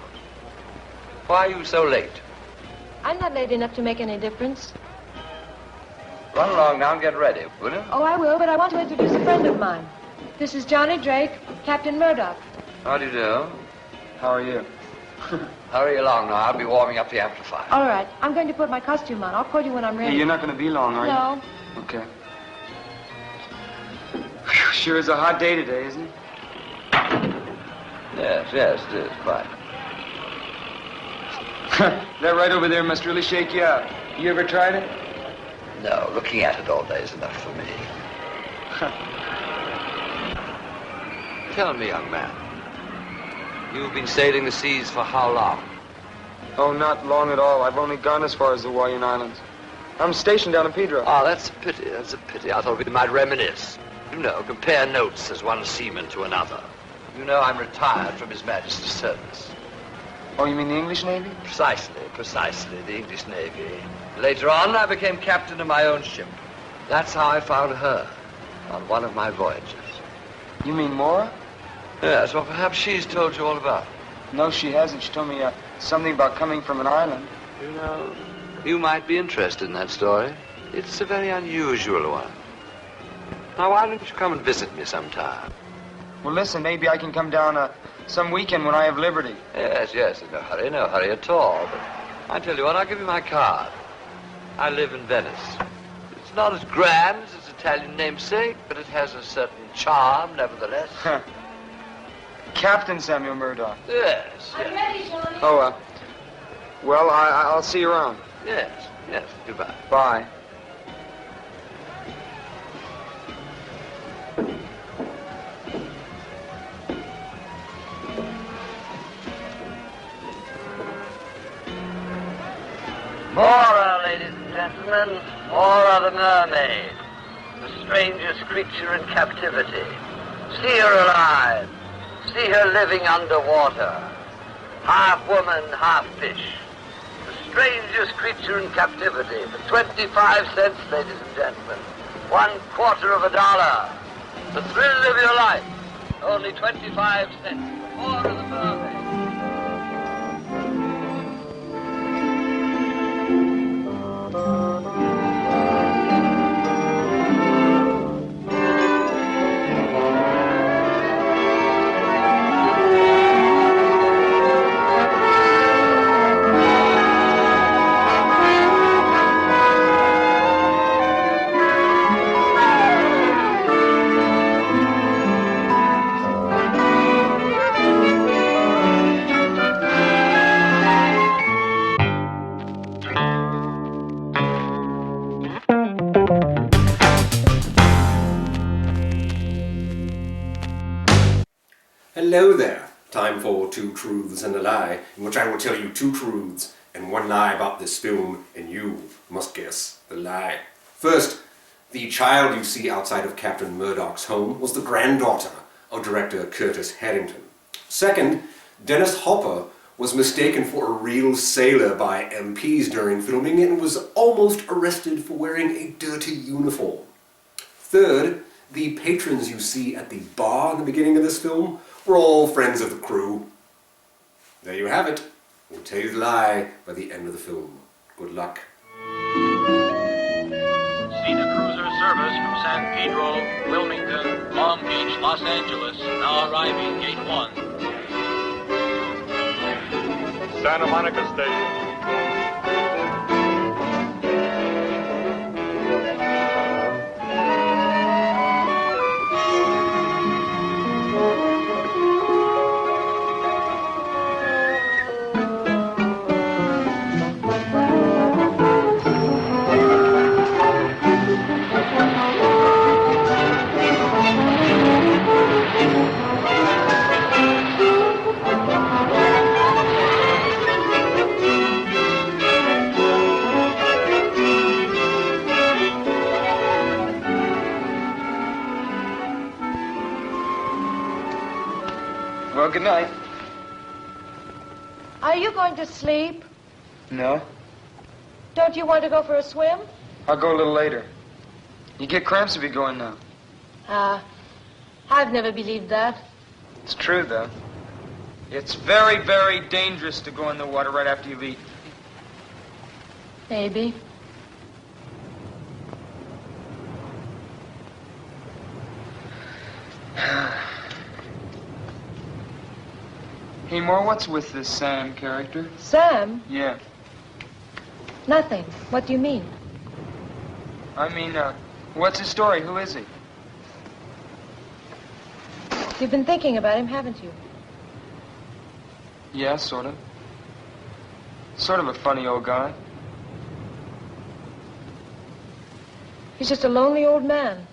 S2: Why are you so late?
S18: I'm not late enough to make any difference.
S2: Run along now and get ready, will you?
S18: Oh, I will, but I want to introduce a friend of mine. This is Johnny Drake, Captain Murdoch.
S2: How do you do?
S17: How are you?
S2: Hurry along now. I'll be warming up the amplifier.
S18: All right. I'm going to put my costume on. I'll call you when I'm ready.
S17: Hey, you're not gonna be long, are you?
S18: No.
S17: Okay. Whew, sure is a hot day today, isn't it?
S2: Yes, it is, quite.
S17: That right over there must really shake you out. You ever tried it?
S2: No, looking at it all day is enough for me. Tell me, young man, you've been sailing the seas for how long?
S17: Oh, not long at all. I've only gone as far as the Hawaiian Islands. I'm stationed down in Pedro.
S2: Oh, that's a pity. That's a pity. I thought we might reminisce. You know, compare notes as one seaman to another. You know, I'm retired from His Majesty's service.
S17: Oh, you mean the English Navy?
S2: Precisely, the English Navy. Later on, I became captain of my own ship. That's how I found her, on one of my voyages.
S17: You mean Maura?
S2: Yes, well, perhaps she's told you all about it.
S17: No, she hasn't. She told me something about coming from an island.
S2: You know, you might be interested in that story. It's a very unusual one. Now, why don't you come and visit me sometime?
S17: Well, listen, maybe I can come down some weekend when I have liberty.
S2: Yes, no hurry at all. But I tell you what, I'll give you my card. I live in Venice. It's not as grand as its Italian namesake, but it has a certain charm, nevertheless.
S17: Captain Samuel Murdoch.
S2: Yes.
S15: I'm ready, Johnny.
S17: Oh, well, I'll see you around.
S2: Yes, goodbye.
S17: Bye.
S2: Maura, ladies and gentlemen, Maura the mermaid, the strangest creature in captivity. See her alive. See her living underwater. Half woman, half fish. The strangest creature in captivity. For 25 cents, ladies and gentlemen. $0.25. The thrill of your life. Only 25 cents. Maura the mermaid.
S1: Hello there. Time for Two Truths and a Lie, in which I will tell you two truths and one lie about this film, and you must guess the lie. First, the child you see outside of Captain Murdoch's home was the granddaughter of director Curtis Haddington. Second, Dennis Hopper was mistaken for a real sailor by MPs during filming and was almost arrested for wearing a dirty uniform. Third, the patrons you see at the bar in the beginning of this film were all friends of the crew. There you have it. We'll tell you the lie by the end of the film. Good luck.
S19: Cena Cruiser service from San Pedro, Wilmington, Long Beach, Los Angeles, now arriving Gate 1.
S20: Santa Monica Station.
S17: Well, good night.
S18: Are you going to sleep?
S17: No,
S18: Don't you want to go for a swim?
S17: I'll go a little later. You get cramps if you go in now.
S18: I've never believed that.
S17: It's true, though. It's very, very dangerous to go in the water right after you've eaten.
S18: Maybe.
S17: Hey, Moore, what's with this Sam character?
S18: Sam?
S17: Yeah.
S18: Nothing. What do you mean?
S17: I mean, what's his story? Who is he?
S18: You've been thinking about him, haven't you?
S17: Yeah, sort of. Sort of a funny old guy.
S18: He's just a lonely old man.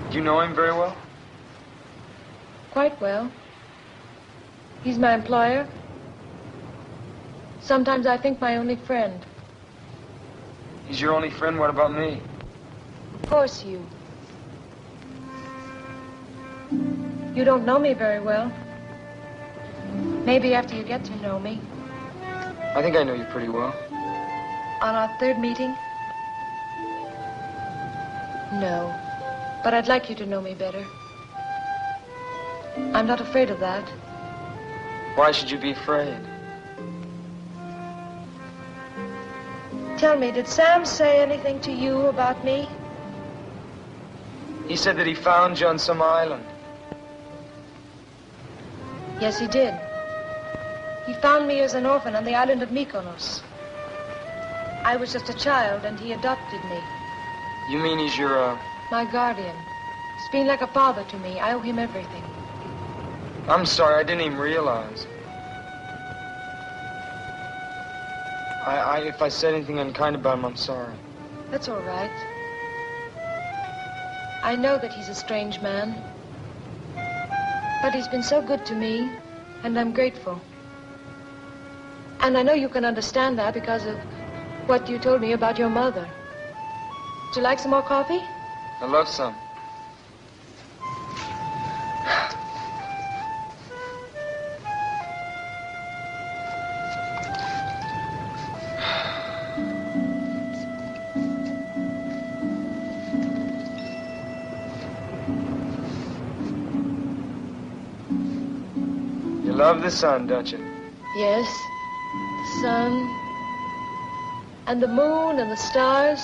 S17: Do you know him very well?
S18: Quite well. He's my employer. Sometimes I think my only friend.
S17: He's your only friend? What about me?
S18: Of course, you. You don't know me very well. Maybe after you get to know me.
S17: I think I know you pretty well.
S18: On our third meeting? No. But I'd like you to know me better. I'm not afraid of that.
S17: Why should you be afraid?
S18: Tell me, did Sam say anything to you about me?
S17: He said that he found you on some island.
S18: Yes, he did. He found me as an orphan on the island of Mykonos. I was just a child, and he adopted me.
S17: You mean he's your,
S18: My guardian. He's been like a father to me. I owe him everything.
S17: I'm sorry, I didn't even realize. If I said anything unkind about him, I'm sorry.
S18: That's all right. I know that he's a strange man. But he's been so good to me, and I'm grateful. And I know you can understand that because of what you told me about your mother. Would you like some more coffee?
S17: I love some. You love the sun, don't you?
S18: Yes. The sun. And the moon and the stars.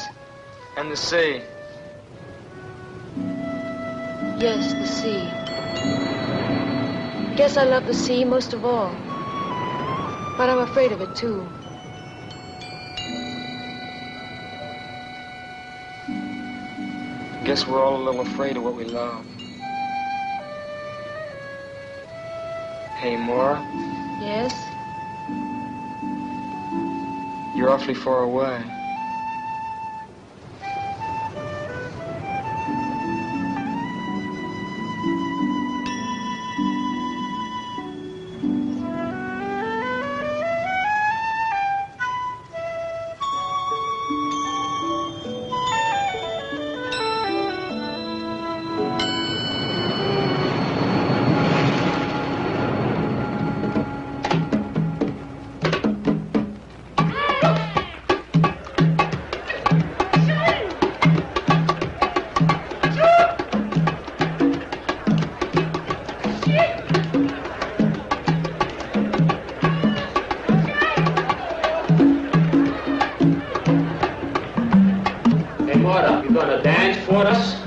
S17: And the sea.
S18: Yes, the sea. Guess I love the sea most of all. But I'm afraid of it, too.
S17: Guess we're all a little afraid of what we love. Hey, Maura,
S18: Yes?
S17: you're awfully far away.
S5: Hey, Maura, you gonna dance for us?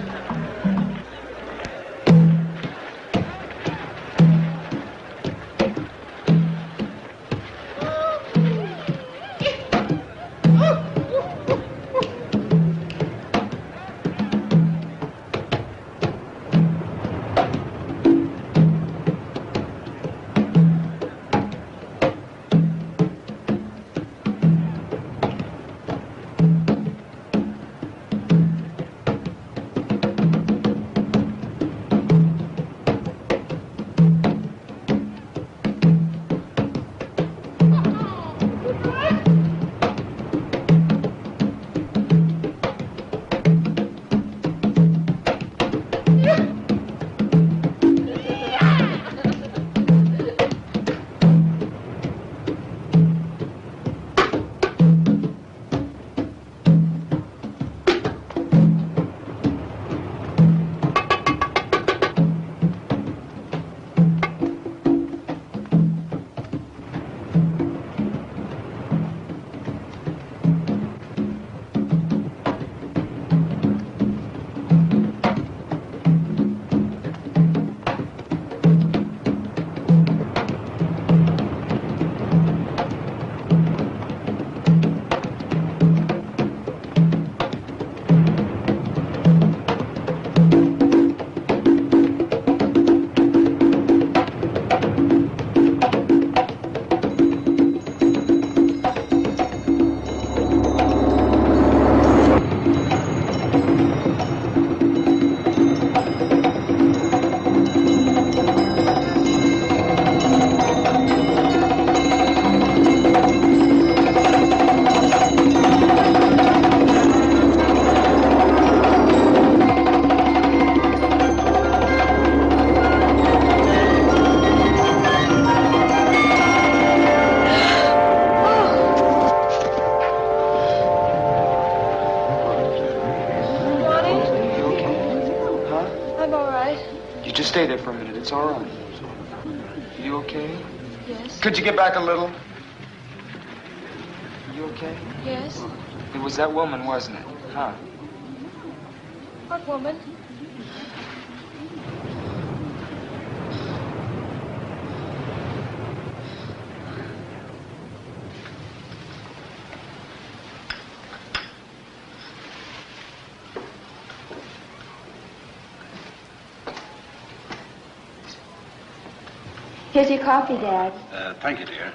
S17: You okay?
S18: Yes.
S17: Could you get back a little? You okay?
S18: Yes.
S17: It was that woman, wasn't it? Huh?
S18: What woman?
S11: Here's your coffee, Dad.
S3: Thank you, dear.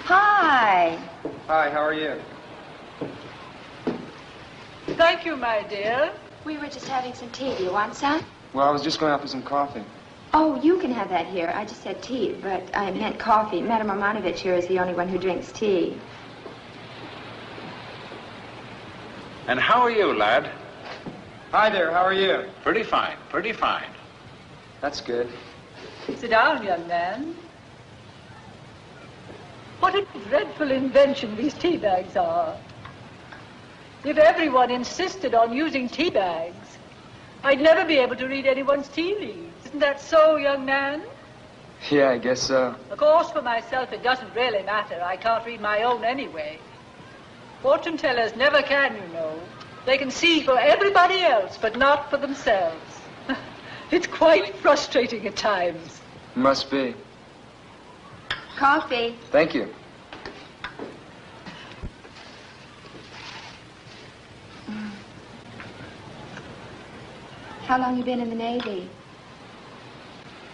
S11: Hi.
S17: Hi, how are you?
S14: Thank you, my dear.
S11: We were just having some tea. Do you want some?
S17: Well, I was just going out for some coffee.
S11: Oh, you can have that here. I just said tea, but I meant coffee. Madame Romanovich here is the only one who drinks tea.
S3: And how are you, lad?
S17: Hi there, how are you?
S3: Pretty fine, pretty fine.
S17: That's good.
S14: Sit down, young man. What a dreadful invention these tea bags are. If everyone insisted on using tea bags, I'd never be able to read anyone's tea leaves. Isn't that so, young man?
S17: Yeah, I guess so.
S14: Of course, for myself, it doesn't really matter. I can't read my own anyway. Fortune tellers never can, you know. They can see for everybody else, but not for themselves. It's quite frustrating at times.
S17: Must be.
S11: Coffee.
S17: Thank you.
S11: How long you been in the Navy?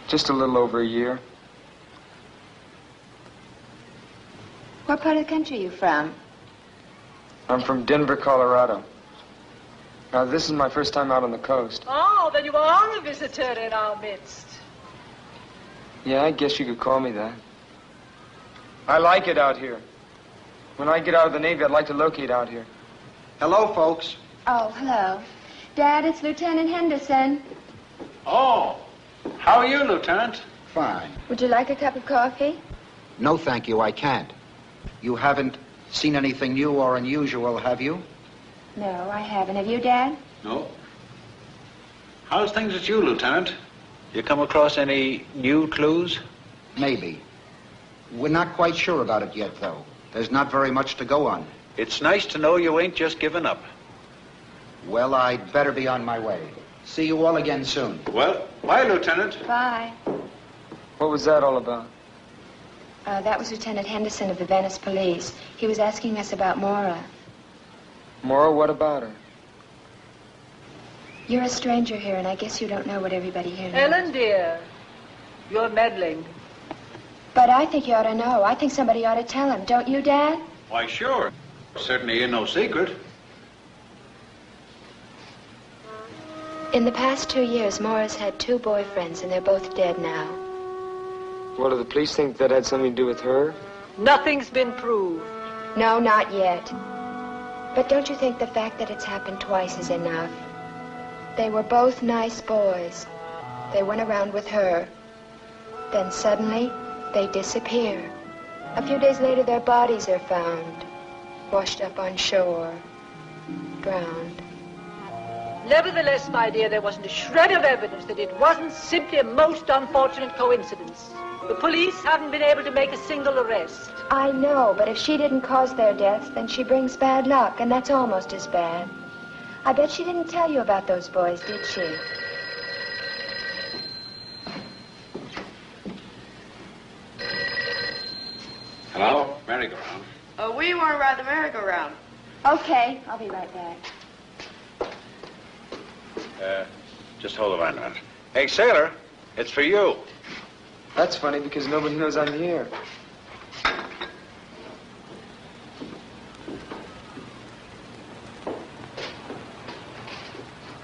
S17: Just a little over a year.
S11: What part of the country are you from?
S17: I'm from Denver, Colorado. Now, this is my first time out on the coast.
S14: Oh, then you are a visitor in our midst.
S17: Yeah, I guess you could call me that. I like it out here. When I get out of the Navy, I'd like to locate out here.
S3: Hello, folks.
S11: Oh, hello. Dad, it's Lieutenant Henderson.
S3: Oh, how are you, Lieutenant?
S21: Fine.
S11: Would you like a cup of coffee?
S21: No, thank you, I can't. You haven't seen anything new or unusual, have you?
S11: No, I haven't. Have you, Dad?
S3: No. How's things with you, Lieutenant? You come across any new clues?
S21: Maybe. We're not quite sure about it yet, though. There's not very much to go on.
S3: It's nice to know you ain't just given up.
S21: Well, I'd better be on my way. See you all again soon.
S3: Well, bye, Lieutenant.
S11: Bye.
S17: What was that all about?
S11: That was Lieutenant Henderson of the Venice Police. He was asking us about Maura.
S17: Maura, what about her?
S11: You're a stranger here, and I guess you don't know what everybody here knows.
S14: Ellen, dear, you're meddling.
S11: But I think you ought to know. I think somebody ought to tell him. Don't you, Dad?
S3: Why, sure. Certainly ain't no secret.
S11: In the past 2 years, Maura's had 2 boyfriends, and they're both dead now.
S17: What, do the police think that had something to do with her?
S14: Nothing's been proved.
S11: No, not yet. But don't you think the fact that it's happened twice is enough? They were both nice boys. They went around with her. Then suddenly, they disappear. A few days later, their bodies are found, washed up on shore, drowned.
S14: Nevertheless, my dear, there wasn't a shred of evidence that it wasn't simply a most unfortunate coincidence. The police haven't been able to make a single arrest.
S11: I know, but if she didn't cause their deaths, then she brings bad luck, and that's almost as bad. I bet she didn't tell you about those boys, did she?
S3: Hello? Merry-go-round.
S15: We want to ride the merry-go-round.
S11: Okay, I'll be right back.
S3: Just hold the line a minute. Hey, sailor, it's for you.
S17: That's funny because nobody knows I'm here.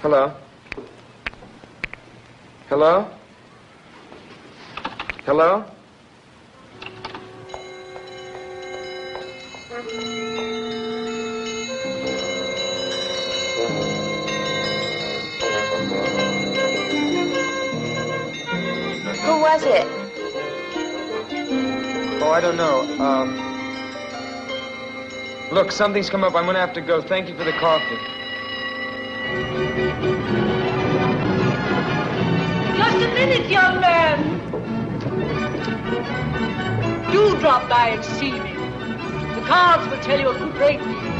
S17: Hello? Hello? Hello?
S11: Who was it?
S17: Oh, I don't know. Look, something's come up. I'm gonna have to go. Thank you for the coffee.
S13: minute, young man. Do drop by and see me. The cards will tell you a great deal.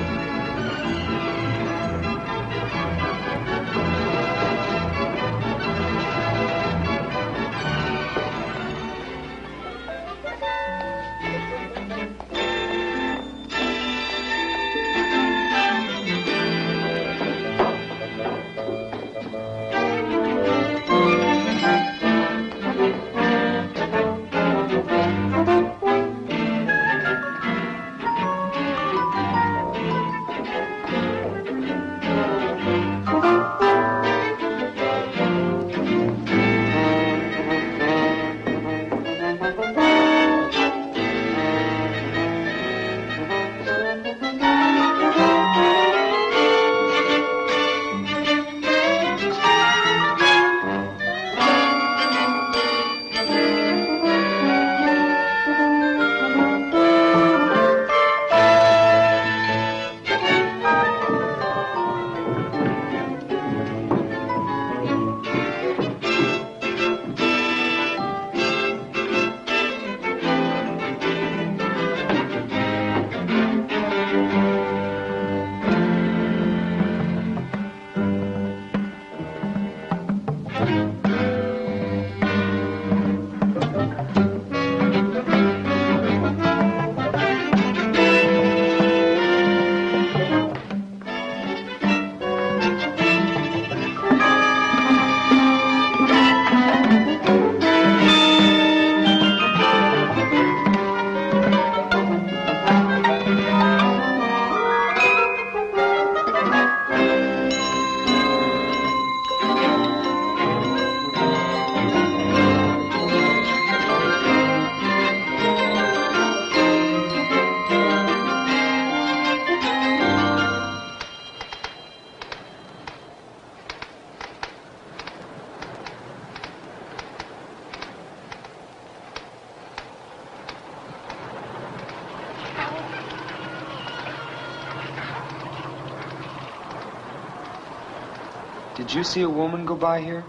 S17: Did you see a woman go by here?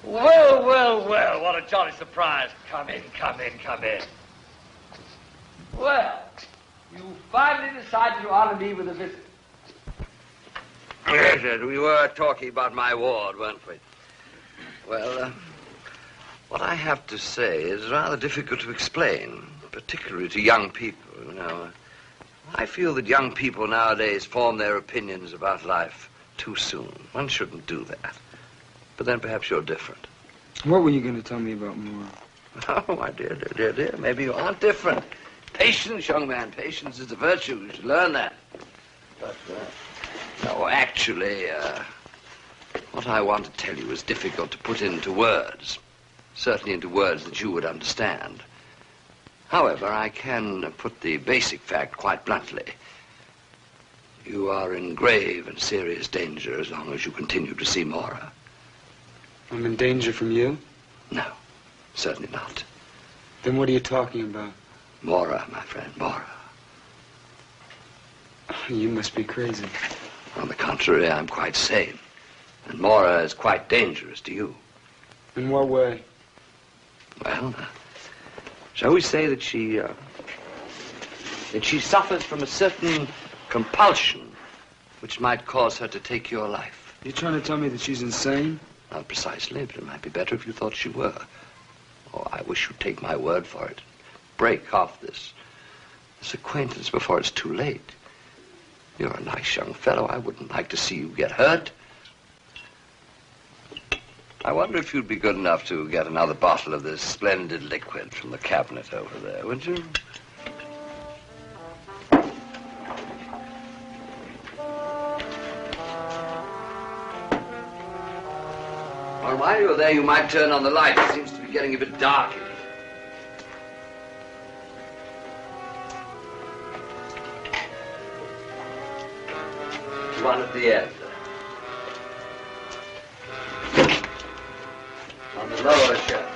S2: Well, well, well, what a jolly surprise. Come in, come in, come in. Well, you finally decided to honor me with a visit. Yes, yes, we were talking about my ward, weren't we? Well, what I have to say is rather difficult to explain, particularly to young people, you know. I feel that young people nowadays form their opinions about life too soon. One shouldn't do that. But then perhaps you're different.
S17: What were you going to tell me about more?
S2: Oh, my dear, maybe you aren't different. Patience, young man, patience is a virtue. You should learn that. But, no, actually, what I want to tell you is difficult to put into words. Certainly into words that you would understand. However, I can put the basic fact quite bluntly. You are in grave and serious danger as long as you continue to see Mora.
S17: I'm in danger from you?
S2: No, certainly not.
S17: Then what are you talking about?
S2: Mora, my friend, Mora.
S17: You must be crazy.
S2: On the contrary, I'm quite sane. And Mora is quite dangerous to you.
S17: In what way?
S2: Well, shall we say that she suffers from a certain compulsion which might cause her to take your life.
S17: You trying to tell me that she's insane?
S2: Not precisely, but it might be better if you thought she were. Oh, I wish you'd take my word for it. Break off this acquaintance before it's too late. You're a nice young fellow. I wouldn't like to see you get hurt. I wonder if you'd be good enough to get another bottle of this splendid liquid from the cabinet over there, would you? Or while you're there, you might turn on the light. It seems to be getting a bit dark in here. One at the end. On the lower shelf.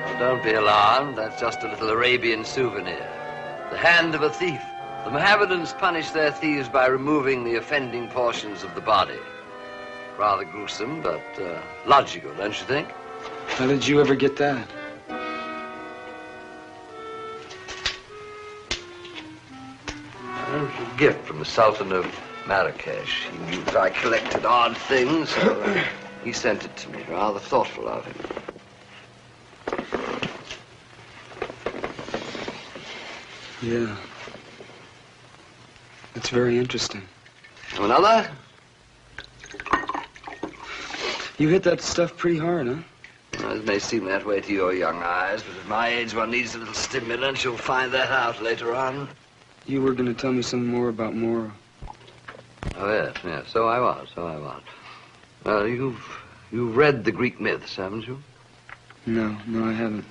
S2: Well, don't be alarmed. That's just a little Arabian souvenir. The hand of a thief. The Mohammedans punish their thieves by removing the offending portions of the body. Rather gruesome, but logical, don't you think?
S17: How did you ever get that?
S2: It was a gift from the Sultan of Marrakesh. He knew that I collected odd things, so he sent it to me. Rather thoughtful of him.
S17: Yeah. That's very interesting.
S2: Another?
S17: You hit that stuff pretty hard, huh?
S2: Well, it may seem that way to your young eyes, but at my age one needs a little stimulant. You'll find that out later on.
S17: You were going to tell me some more about Mora.
S2: Oh, yes, so I was. Well, you've read the Greek myths, haven't you?
S17: No, I haven't.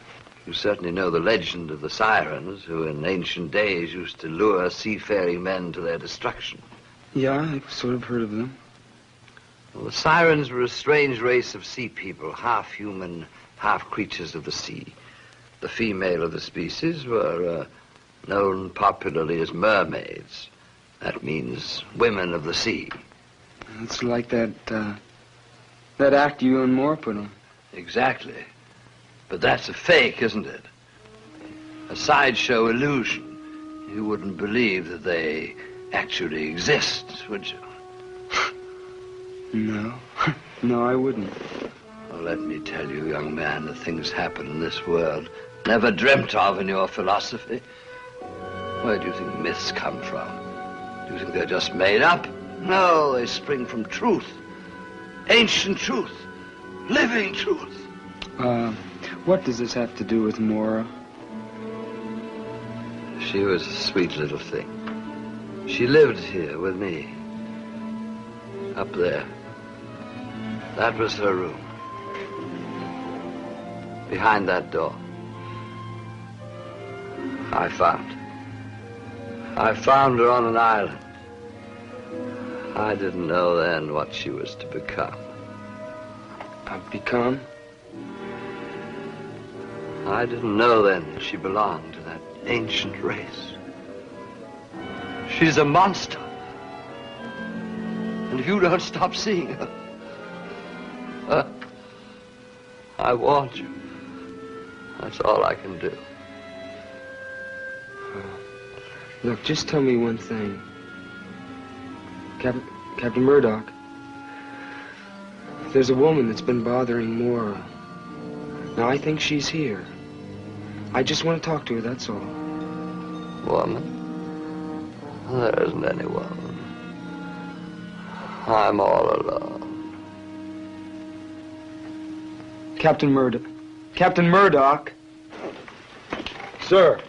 S2: You certainly know the legend of the sirens, who in ancient days used to lure seafaring men to their destruction.
S17: Yeah, I've sort of heard of them.
S2: Well, the sirens were a strange race of sea people, half human, half creatures of the sea. The female of the species were known popularly as mermaids. That means women of the sea.
S17: It's like that act you and Moore put on.
S2: Exactly. But that's a fake, isn't it? A sideshow illusion. You wouldn't believe that they actually exist, would you?
S17: No. No, I wouldn't.
S2: Well, let me tell you, young man, that things happen in this world never dreamt of in your philosophy. Where do you think myths come from? Do you think they're just made up? No, they spring from truth. Ancient truth. Living truth.
S17: What does this have to do with Mora?
S2: She was a sweet little thing. She lived here with me. Up there. That was her room. Behind that door. I found her on an island. I didn't know then what she was to become.
S17: Become?
S2: I didn't know then that she belonged to that ancient race. She's a monster. And if you don't stop seeing her, I want you. That's all I can do.
S17: Look, just tell me one thing. Captain Murdoch, there's a woman that's been bothering Mora. Now, I think she's here. I just want to talk to her, that's all.
S2: Woman? There isn't any woman. I'm all alone.
S17: Captain Murdoch. Captain Murdoch!
S20: Sir.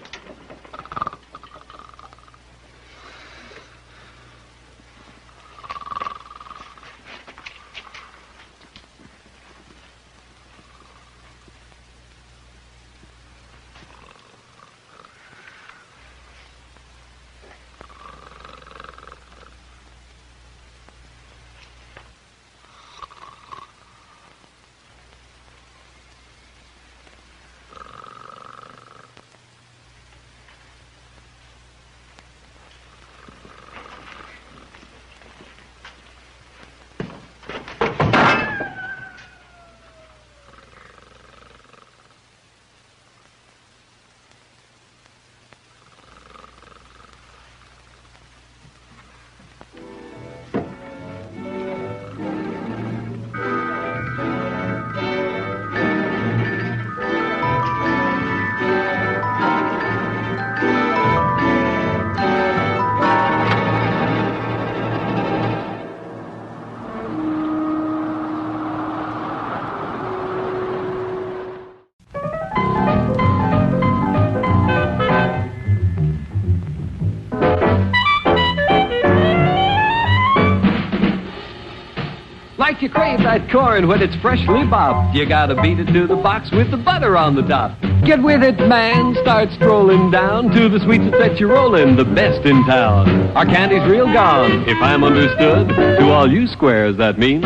S6: If you crave that corn when it's freshly bobbed, you gotta beat it to the box with the butter on the top. Get with it, man. Start strolling down to the sweets that set you rolling, the best in town. Our candy's real gone, if I'm understood. To all you squares, that means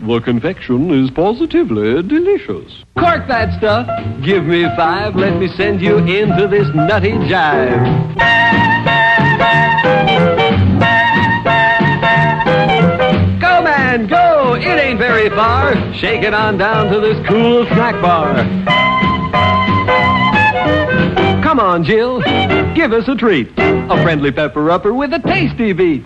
S6: the confection is positively delicious. Cork that stuff. Give me 5. Let me send you into this nutty jive. Go, man, go. It ain't very far. Shake it on down to this cool snack bar. Come on, Jill. Give us a treat. A friendly pepper-upper with a tasty beat.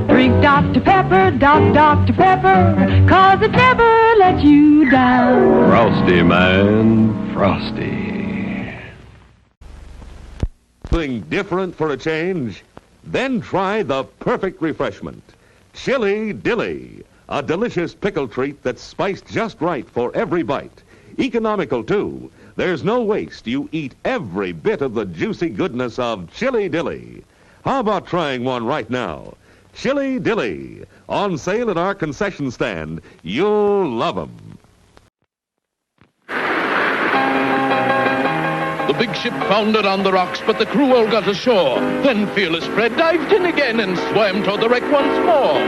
S22: Drink Dr. Pepper, Dr. Pepper, 'cause it never lets you down.
S6: Frosty, man, frosty.
S23: Something different for a change? Then try the perfect refreshment. Chili Dilly, a delicious pickle treat that's spiced just right for every bite. Economical, too. There's no waste. You eat every bit of the juicy goodness of Chili Dilly. How about trying one right now? Chili Dilly, on sale at our concession stand. You'll love 'em.
S24: The big ship foundered on the rocks, but the crew all got ashore. Then Fearless Fred dived in again and swam toward the wreck once more.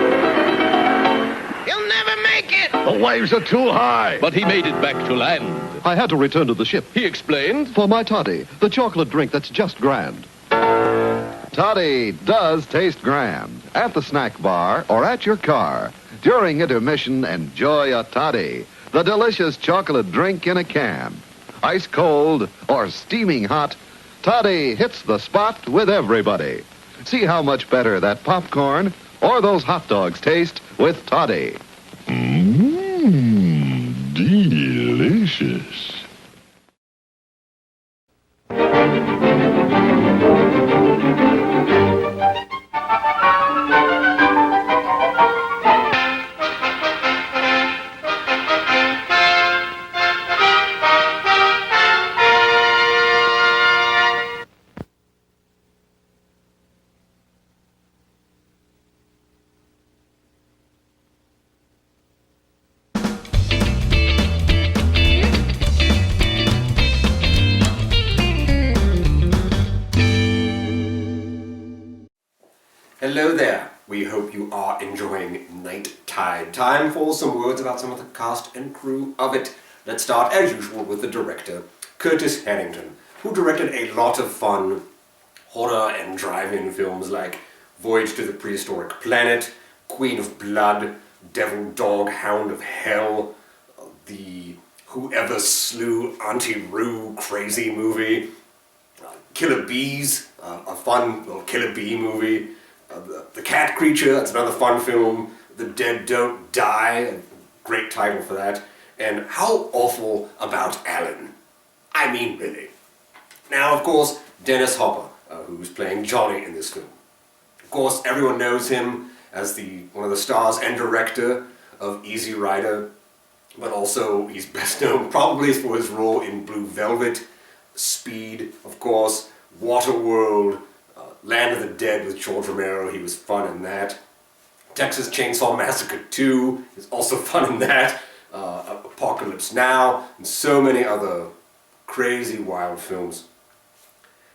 S25: He'll never make it!
S24: The waves are too high. But he made it back to land.
S26: I had to return to the ship.
S24: He explained.
S26: For my toddy, the chocolate drink that's just grand. Toddy does taste grand. At the snack bar or at your car. During intermission, enjoy a toddy. The delicious chocolate drink in a can. Ice cold or steaming hot, toddy hits the spot with everybody. See how much better that popcorn or those hot dogs taste with toddy.
S23: Delicious.
S1: Hello there. We hope you are enjoying Night Tide. Time for some words about some of the cast and crew of it. Let's start, as usual, with the director, Curtis Hannington, who directed a lot of fun horror and drive-in films like Voyage to the Prehistoric Planet, Queen of Blood, Devil Dog, Hound of Hell, the Whoever Slew Auntie Roo crazy movie, Killer Bees, a fun little Killer Bee movie, The Cat Creature, that's another fun film, The Dead Don't Die, a great title for that, and How Awful About Alan. I mean, really. Now, of course, Dennis Hopper, who's playing Johnny in this film. Of course, everyone knows him as one of the stars and director of Easy Rider, but also he's best known probably for his role in Blue Velvet, Speed, of course, Waterworld, Land of the Dead with George Romero, he was fun in that. Texas Chainsaw Massacre 2 is also fun in that. Apocalypse Now, and so many other crazy, wild films.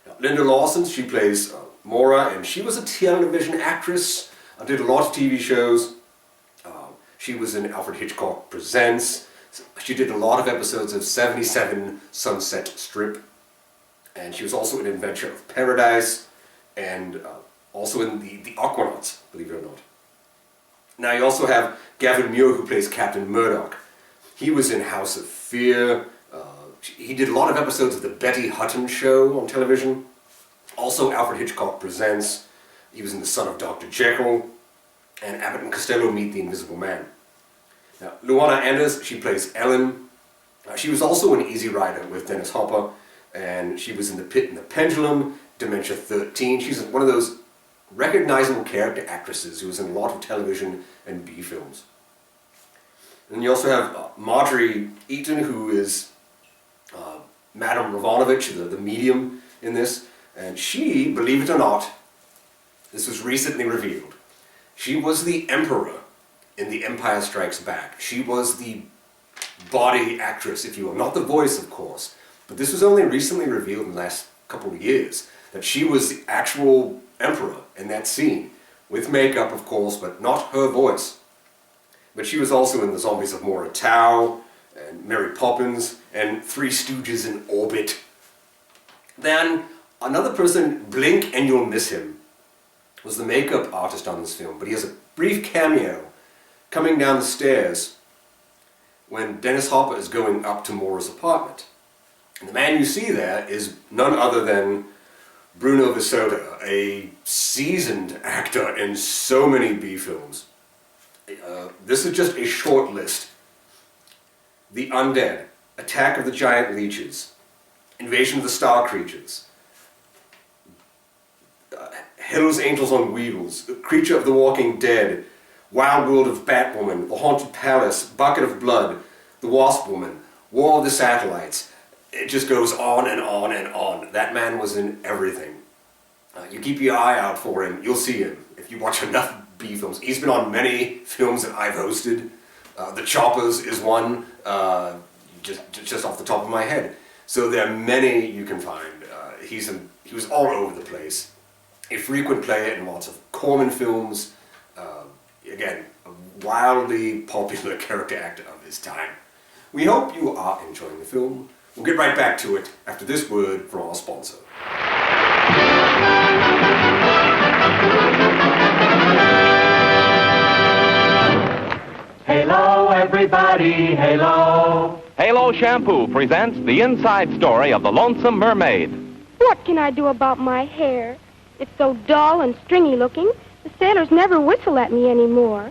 S1: Now, Linda Lawson, she plays Maura, and she was a television actress, did a lot of TV shows. She was in Alfred Hitchcock Presents. She did a lot of episodes of 77 Sunset Strip. And she was in Adventure of Paradise, and also in the Aquanauts, believe it or not. Now you also have Gavin Muir, who plays Captain Murdoch. He was in House of Fear. He did a lot of episodes of the Betty Hutton Show on television. Also Alfred Hitchcock Presents. He was in The Son of Dr. Jekyll. And Abbott and Costello Meet the Invisible Man. Now, Luana Anders, she plays Ellen. She was also in Easy Rider with Dennis Hopper. And she was in The Pit and the Pendulum, Dementia 13. She's one of those recognizable character actresses who was in a lot of television and B films. And you also have Marjorie Eaton, who is Madame Ravonovich, the medium in this. And she, believe it or not, this was recently revealed, she was the Emperor in The Empire Strikes Back. She was the body actress, if you will. Not the voice, of course. But this was only recently revealed in the last couple of years, that she was the actual Emperor in that scene. With makeup, of course, but not her voice. But she was also in The Zombies of Mora Tau, and Mary Poppins, and Three Stooges in Orbit. Then, another person, blink and you'll miss him, was the makeup artist on this film. But he has a brief cameo coming down the stairs when Dennis Hopper is going up to Mora's apartment. And the man you see there is none other than Bruno Visota, a seasoned actor in so many B-films. This is just a short list. The Undead, Attack of the Giant Leeches, Invasion of the Star Creatures, Hell's Angels on Wheels, Creature of the Walking Dead, Wild World of Batwoman, The Haunted Palace, Bucket of Blood, The Wasp Woman, War of the Satellites. It just goes on and on and on. That man was in everything. You keep your eye out for him, you'll see him if you watch enough B-films. He's been on many films that I've hosted. The Choppers is one, just off the top of my head. So there are many you can find. He was all over the place. A frequent player in lots of Corman films. Again, a wildly popular character actor of his time. We hope you are enjoying the film. We'll get right back to it after this word from our sponsor.
S4: Halo, everybody, halo.
S8: Halo Shampoo presents the inside story of the Lonesome Mermaid.
S9: What can I do about my hair? It's so dull and stringy looking, the sailors never whistle at me anymore.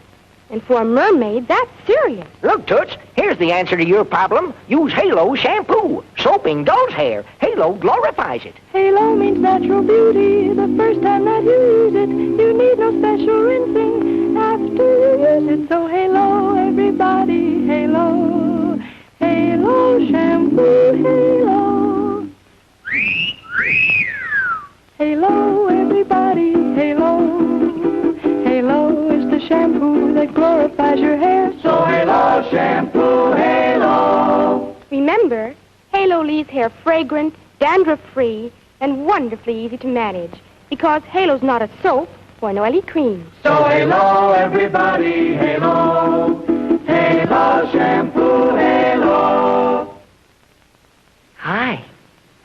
S9: And for a mermaid, that's serious.
S10: Look, Toots, here's the answer to your problem. Use Halo shampoo. Soaping dulls hair. Halo glorifies it.
S9: Halo means natural beauty. The first time that you use it, you need no special rinsing after you use it. So Halo, everybody, Halo. Halo shampoo, Halo. Halo, everybody, Halo. Halo is the shampoo that glorifies your hair.
S4: So Halo shampoo, Halo.
S9: Remember, Halo leaves hair fragrant, dandruff-free, and wonderfully easy to manage. Because Halo's not a soap or an oily cream.
S4: So Halo, everybody, Halo. Halo shampoo, Halo.
S12: Hi,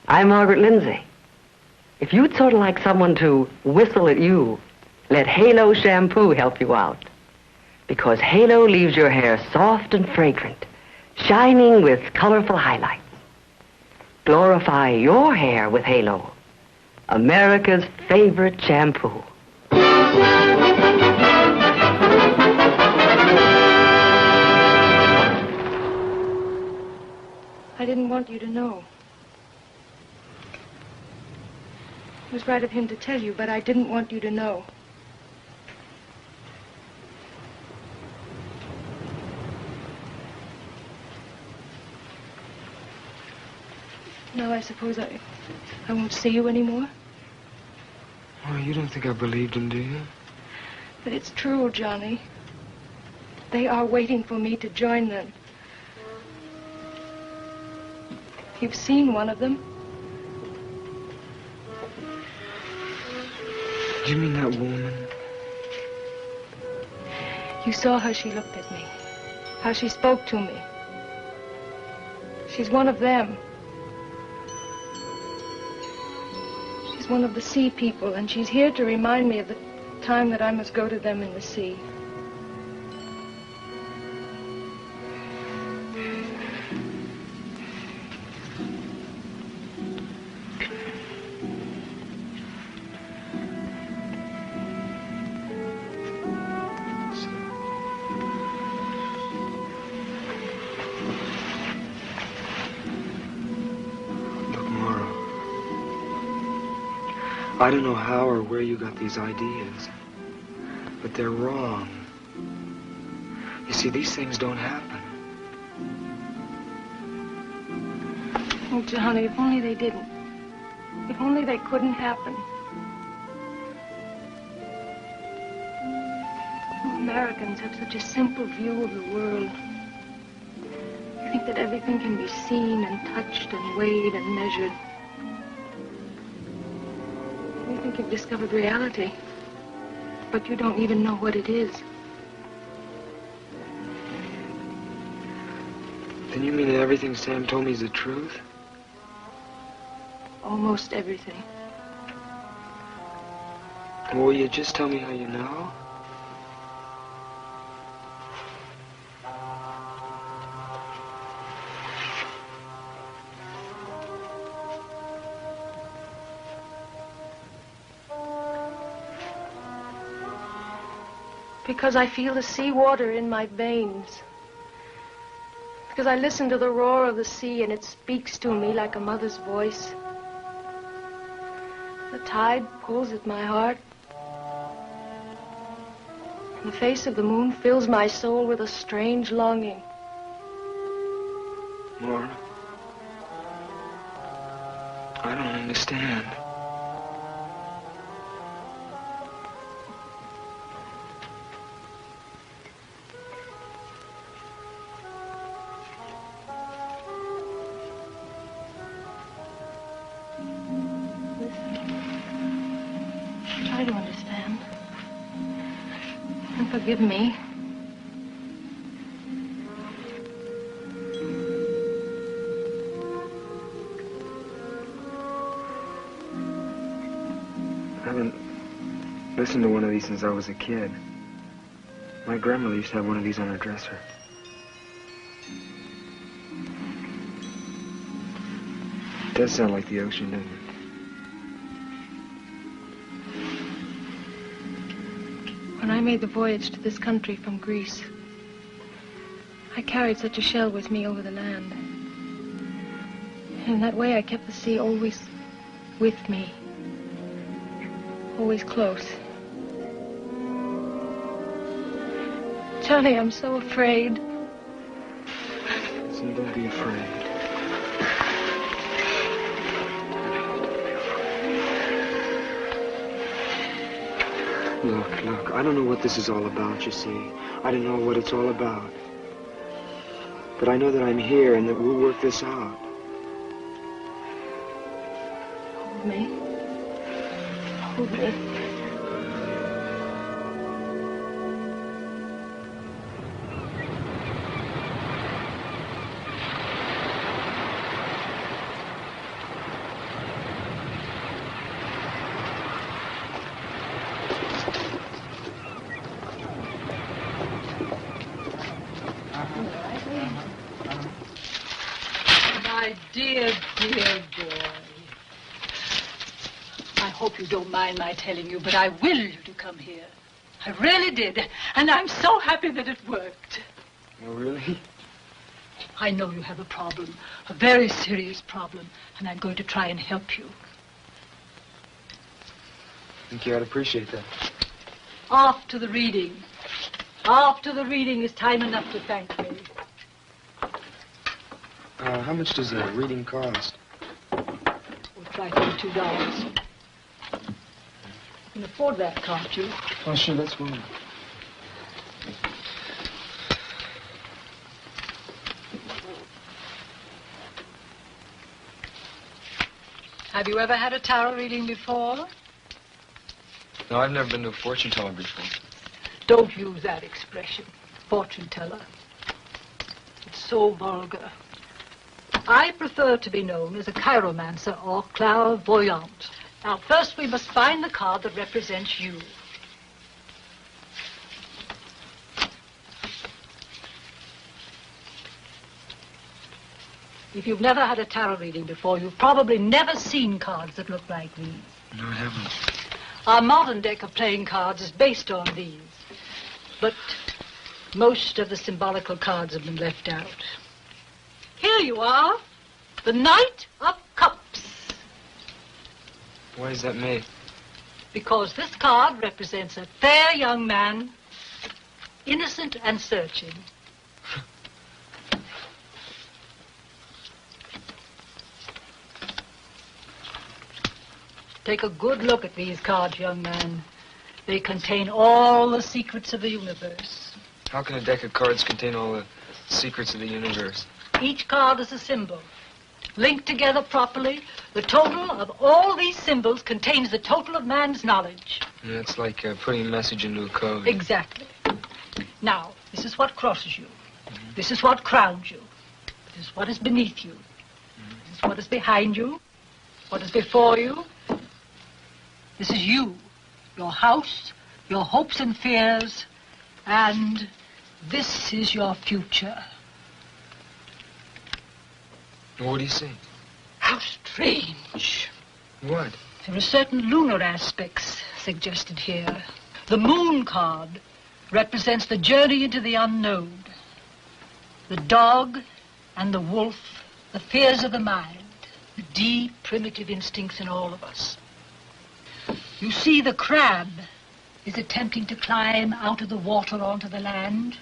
S12: I'm Margaret Lindsay. If you'd sort of like someone to whistle at you, let Halo shampoo help you out. Because Halo leaves your hair soft and fragrant, shining with colorful highlights. Glorify your hair with Halo, America's favorite shampoo.
S18: I didn't want you to know. It was right of him to tell you, but I didn't want you to know. Now I suppose I won't see you anymore.
S17: Oh, you don't think I believed him, do you?
S18: But it's true, Johnny. They are waiting for me to join them. You've seen one of them.
S17: Do you mean that woman?
S18: You saw how she looked at me, how she spoke to me. She's one of them. She's one of the sea people, and she's here to remind me of the time that I must go to them in the sea.
S17: I don't know how or where you got these ideas, but they're wrong. You see, these things don't happen.
S18: Oh, Johnny, if only they didn't. If only they couldn't happen. Oh, Americans have such a simple view of the world. You think that everything can be seen and touched and weighed and measured. You think you've discovered reality, but you don't even know what it is.
S17: Then you mean that everything Sam told me is the truth?
S18: Almost everything.
S17: Well, will you just tell me how you know?
S18: Because I feel the seawater in my veins. Because I listen to the roar of the sea and it speaks to me like a mother's voice. The tide pulls at my heart. And the face of the moon fills my soul with a strange longing.
S17: Laura, I don't understand.
S18: Try to understand. And forgive me.
S17: I haven't listened to one of these since I was a kid. My grandmother used to have one of these on her dresser. It does sound like the ocean, doesn't it?
S18: When I made the voyage to this country from Greece, I carried such a shell with me over the land. In that way, I kept the sea always with me, always close. Johnny, I'm so afraid.
S17: Listen, don't be afraid. Look, I don't know what this is all about, you see. I don't know what it's all about. But I know that I'm here and that we'll work this out.
S18: Hold me. Hold me.
S13: My dear, dear boy. I hope you don't mind my telling you, but I willed you to come here. I really did. And I'm so happy that it worked.
S17: Oh, really?
S13: I know you have a problem, a very serious problem, and I'm going to try and help you.
S17: I think you ought to appreciate that.
S13: After the reading. After the reading is time enough to thank me.
S17: How much does a reading cost?
S13: We'll try $32. You can afford that, can't you?
S17: Oh, sure, that's fine.
S13: Have you ever had a tarot reading before?
S17: No, I've never been to a fortune teller before.
S13: Don't use that expression, fortune teller. It's so vulgar. I prefer to be known as a chiromancer or clairvoyant. Now, first we must find the card that represents you. If you've never had a tarot reading before, you've probably never seen cards that look like these.
S17: No, I haven't.
S13: Our modern deck of playing cards is based on these. But most of the symbolical cards have been left out. Here you are, the Knight of Cups.
S17: Why is that made?
S13: Because this card represents a fair young man, innocent and searching. Take a good look at these cards, young man. They contain all the secrets of the universe.
S17: How can a deck of cards contain all the secrets of the universe?
S13: Each card is a symbol. Linked together properly, the total of all these symbols contains the total of man's knowledge.
S17: Yeah, it's like putting a message into a code.
S13: Exactly. Now, this is what crosses you. This is what crowns you. This is what is beneath you. This is what is behind you. What is before you. This is you, your house, your hopes and fears, and this is your future.
S17: What do you see?
S13: How strange.
S17: What?
S13: There are certain lunar aspects suggested here. The moon card represents the journey into the unknown. The dog and the wolf, the fears of the mind, the deep, primitive instincts in all of us. You see, the crab is attempting to climb out of the water onto the land,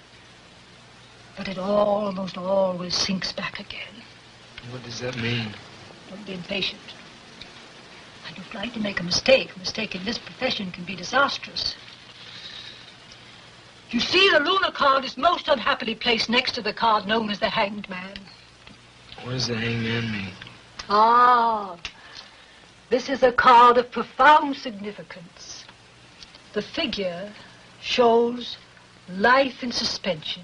S13: but it almost always sinks back again.
S17: What does that mean?
S13: Don't be impatient. I don't like to make a mistake. A mistake in this profession can be disastrous. You see, the lunar card is most unhappily placed next to the card known as the Hanged Man.
S17: What does the Hanged Man mean?
S13: Ah, this is a card of profound significance. The figure shows life in suspension.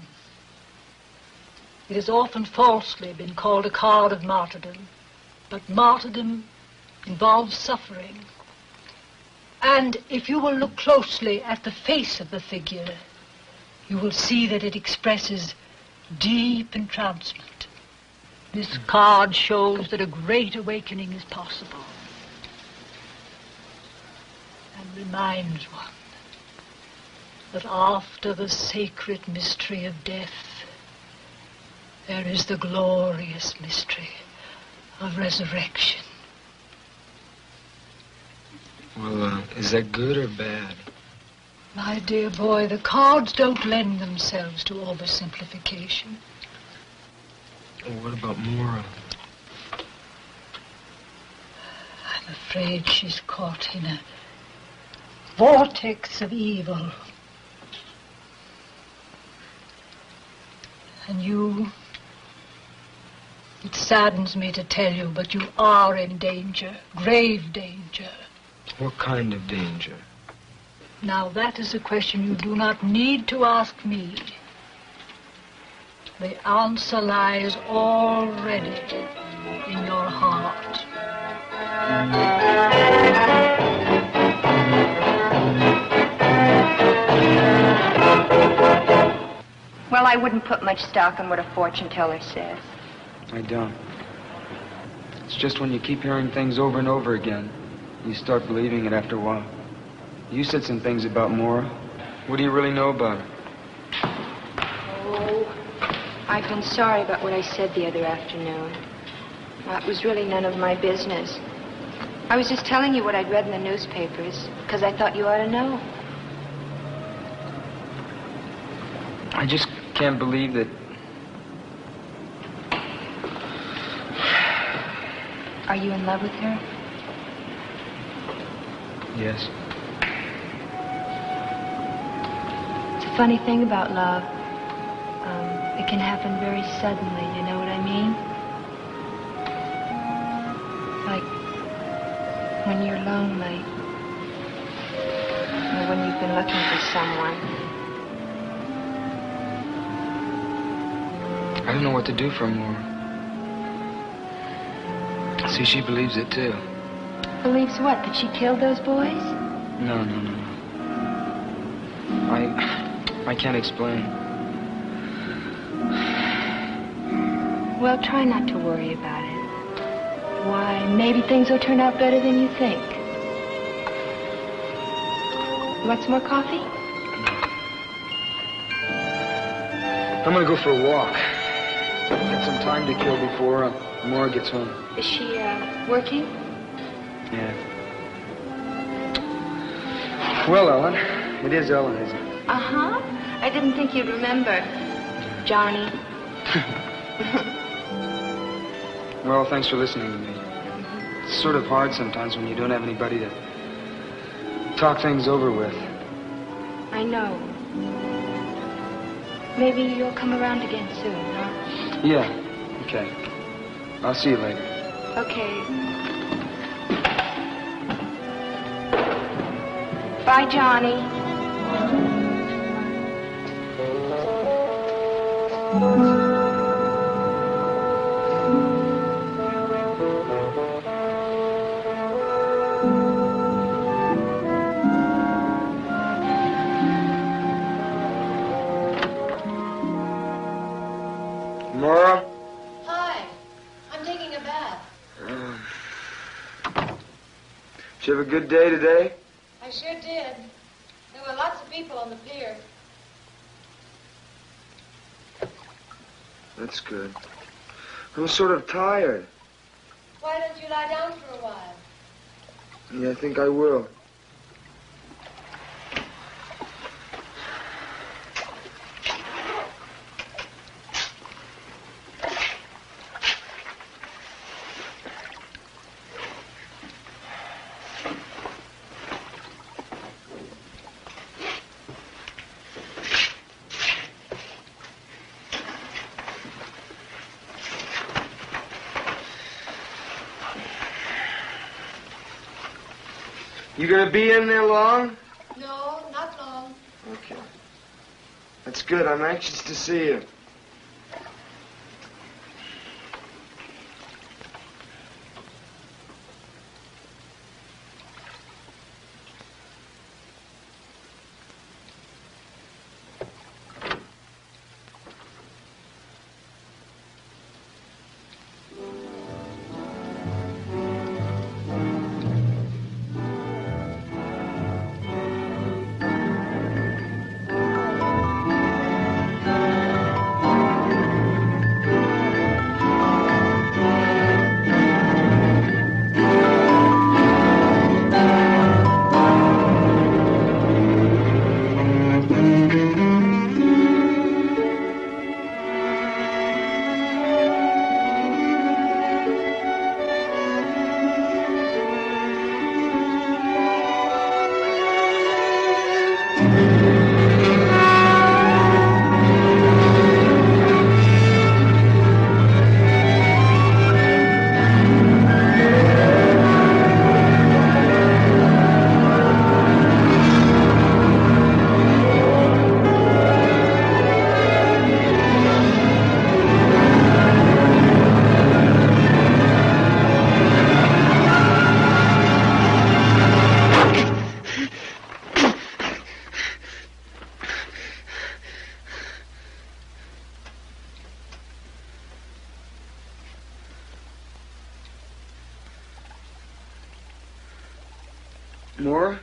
S13: It has often falsely been called a card of martyrdom, but martyrdom involves suffering. And if you will look closely at the face of the figure, you will see that it expresses deep entrancement. This card shows that a great awakening is possible and reminds one that after the sacred mystery of death, there is the glorious mystery of resurrection.
S17: Well, is that good or bad?
S13: My dear boy, the cards don't lend themselves to oversimplification.
S17: What about Mora?
S13: I'm afraid she's caught in a vortex of evil. And you, it saddens me to tell you, but you are in danger, grave danger.
S17: What kind of danger?
S13: Now, that is a question you do not need to ask me. The answer lies already in your heart.
S11: Well, I wouldn't put much stock in what a fortune teller says.
S17: I don't. It's just when you keep hearing things over and over again, you start believing it after a while. You said some things about Mora. What do you really know about her?
S11: Oh, I've been sorry about what I said the other afternoon. Well, it was really none of my business. I was just telling you what I'd read in the newspapers, because I thought you ought to know.
S17: I just can't believe that...
S11: Are you in love with her?
S17: Yes.
S11: It's a funny thing about love. It can happen very suddenly, you know what I mean? Like when you're lonely, or when you've been looking for someone.
S17: I don't know what to do for Mora. See, she believes it too.
S11: Believes what? That she killed those boys?
S17: No. I can't explain.
S11: Well, try not to worry about it. Why, maybe things will turn out better than you think. You want some more coffee?
S17: I'm gonna go for a walk. Got some time to kill before Mora gets home.
S11: Is she, working?
S17: Yeah. Well, Ellen. It is Ellen, isn't it?
S11: Uh-huh. I didn't think you'd remember. Johnny.
S17: Well, thanks for listening to me. It's sort of hard sometimes when you don't have anybody to talk things over with.
S11: I know. Maybe you'll come around again soon, huh?
S17: Yeah, okay. I'll see you later.
S11: Okay. Bye, Johnny.
S17: Nora?
S18: Hi. I'm taking a bath.
S17: Did you have a good day today?
S18: I sure did. There were lots of people on the pier.
S17: That's good. I'm sort of tired.
S18: Why don't you lie down for a while?
S17: Yeah, I think I will. You gonna be in there long?
S18: No, not long.
S17: Okay. That's good. I'm anxious to see you. Nora?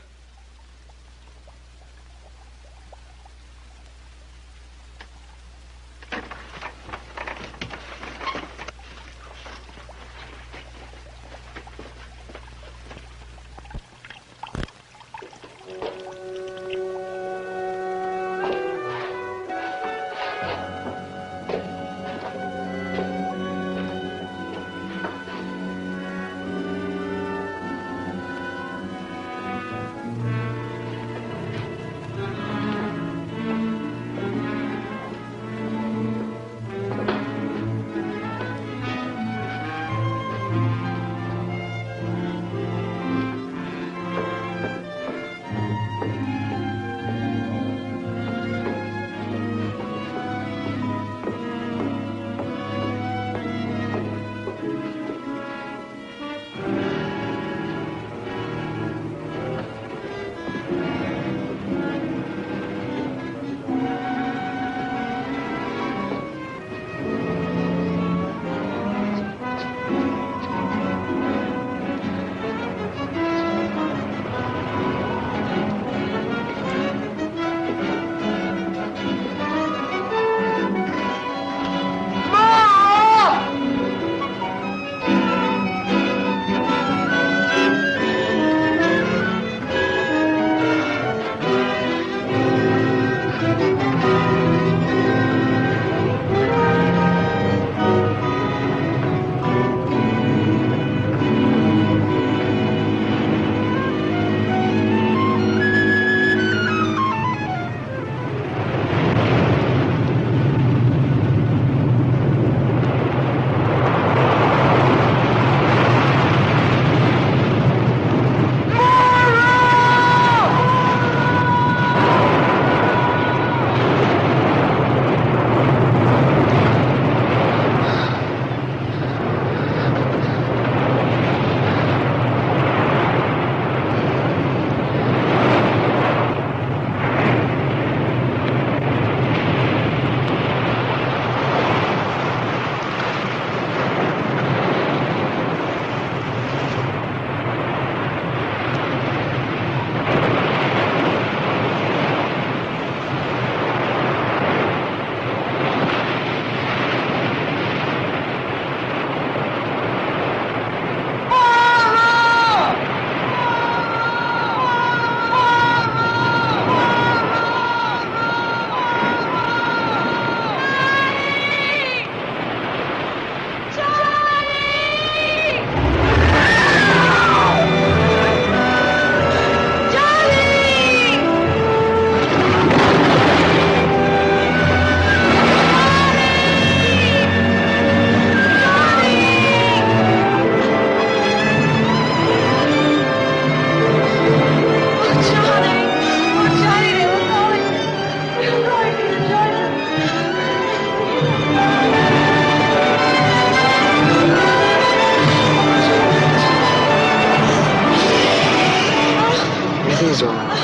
S17: Everything's all right.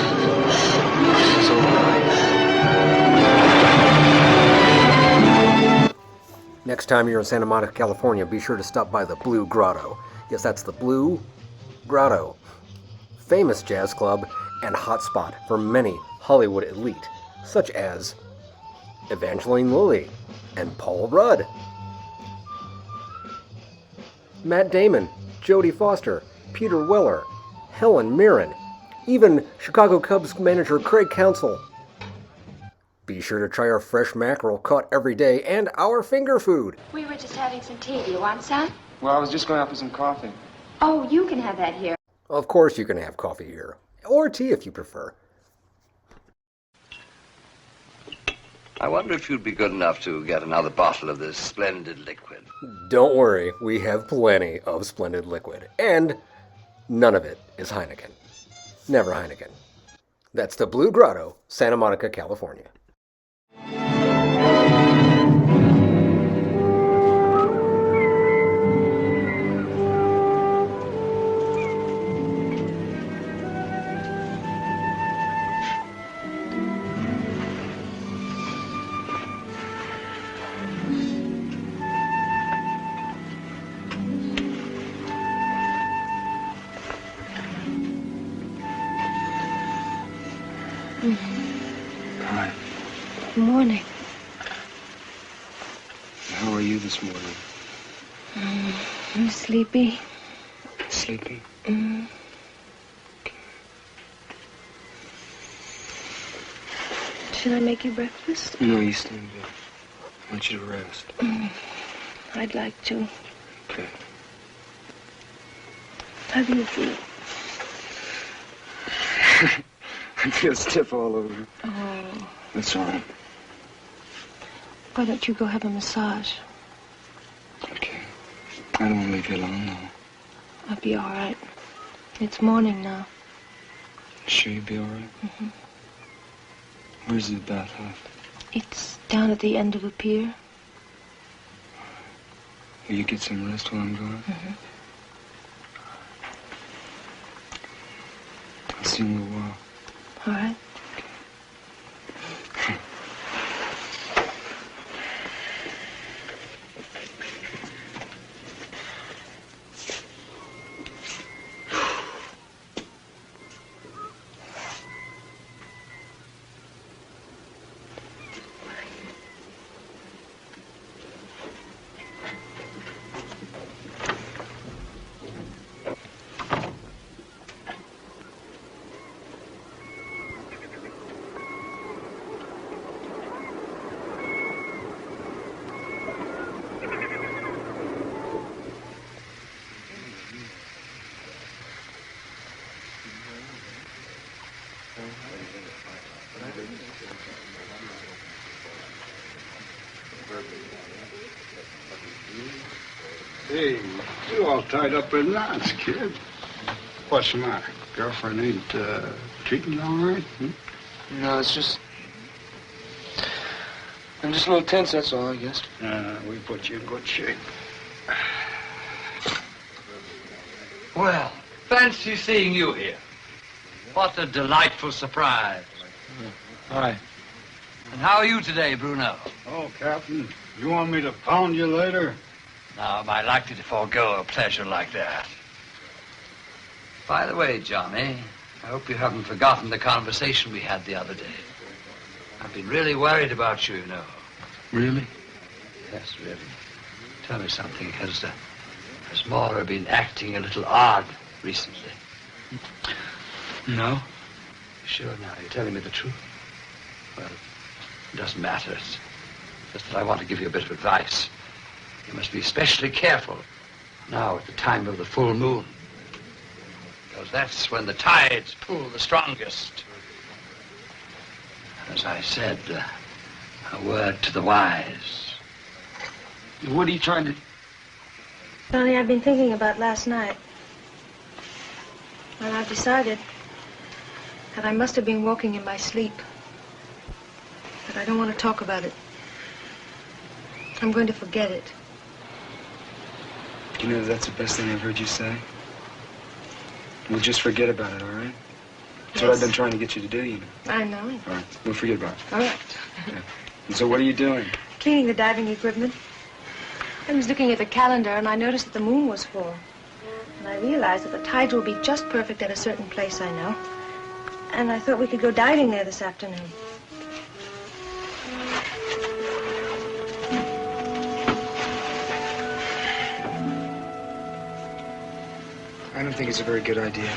S17: Everything's all right.
S5: Next time you're in Santa Monica, California, be sure to stop by the Blue Grotto. Yes, that's the Blue Grotto. Famous jazz club and hotspot for many Hollywood elite, such as Evangeline Lilly and Paul Rudd, Matt Damon, Jodie Foster, Peter Weller, Helen Mirren, even Chicago Cubs manager Craig Counsell. Be sure to try our fresh mackerel caught every day and our finger food.
S18: We were just having some tea. Do you want some?
S17: Well, I was just going out for some coffee.
S18: Oh, you can have that here.
S5: Of course you can have coffee here, or tea if you prefer.
S2: I wonder if you'd be good enough to get another bottle of this splendid liquid.
S5: Don't worry, we have plenty of splendid liquid, and none of it is Heineken. Never Heineken. That's the Blue Grotto, Santa Monica, California.
S17: Hi.
S18: Good morning.
S17: How are you this morning?
S18: I'm sleepy.
S17: Sleepy?
S18: Should I make you breakfast?
S17: No, you stay in bed. I want you to rest.
S18: I'd like to.
S17: Okay.
S18: How do you feel?
S17: I feel stiff all over.
S18: Oh.
S17: That's all right.
S18: Why don't you go have a massage?
S17: Okay. I don't want to leave you alone, though.
S18: I'll be all right. It's morning now.
S17: Sure you'll be all right?
S18: Mm-hmm.
S17: Where's the bathhouse?
S18: It's down at the end of a pier.
S17: Will you get some rest while I'm gone?
S18: Mm-hmm.
S17: I'll see you in a little while.
S18: All right.
S7: Hey, you all tied up in knots, kid. What's the matter? Girlfriend ain't treating you all right?
S17: No, it's just... I'm just a little tense, that's all, I guess.
S7: We put you in good shape.
S14: Well, fancy seeing you here. What a delightful surprise.
S17: Hi.
S14: And how are you today, Bruno?
S7: Oh, Captain, you want me to pound you later?
S14: Now, am I likely to forego a pleasure like that? By the way, Johnny, I hope you haven't forgotten the conversation we had the other day. I've been really worried about you, you know.
S17: Really?
S14: Yes, really. Tell me something. Has Maura been acting a little odd recently?
S17: No.
S14: Sure now, you're telling me the truth? Well, it doesn't matter. It's just that I want to give you a bit of advice. You must be especially careful now at the time of the full moon. Because that's when the tides pull the strongest. As I said, a word to the wise.
S17: What are you trying to...
S18: Johnny, I've been thinking about last night. And I've decided that I must have been walking in my sleep. But I don't want to talk about it. I'm going to forget it.
S17: You know, that's the best thing I've heard you say. We'll just forget about it, all right? That's what I've been trying to get you to do, you know.
S18: I know.
S17: All right, we'll forget about it.
S18: All right.
S17: And so what are you doing?
S18: Cleaning the diving equipment. I was looking at the calendar and I noticed that the moon was full. And I realized that the tides will be just perfect at a certain place I know. And I thought we could go diving there this afternoon.
S17: I don't think it's a very good idea.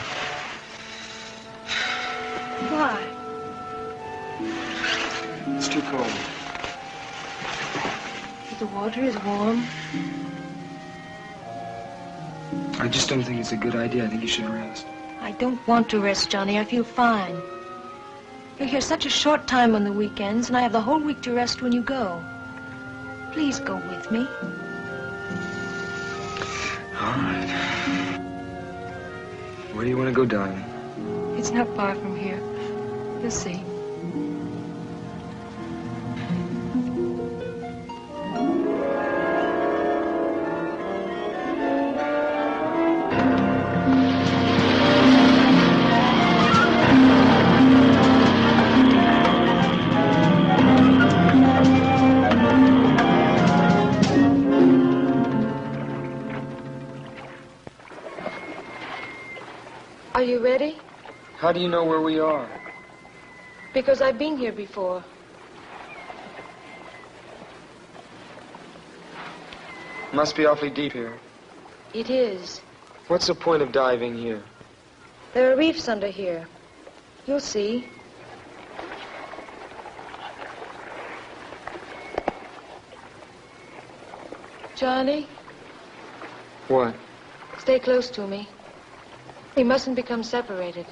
S18: Why?
S17: It's too cold.
S18: The water is warm.
S17: I just don't think it's a good idea. I think you should rest.
S18: I don't want to rest, Johnny. I feel fine. You're here such a short time on the weekends, and I have the whole week to rest when you go. Please go with me.
S17: All right. Where do you want to go diving?
S18: It's not far from here. You'll see. Are you ready?
S17: How do you know where we are?
S18: Because I've been here before.
S17: Must be awfully deep here.
S18: It is.
S17: What's the point of diving here?
S18: There are reefs under here. You'll see. Johnny,
S17: What?
S18: stay close to me. We mustn't become separated.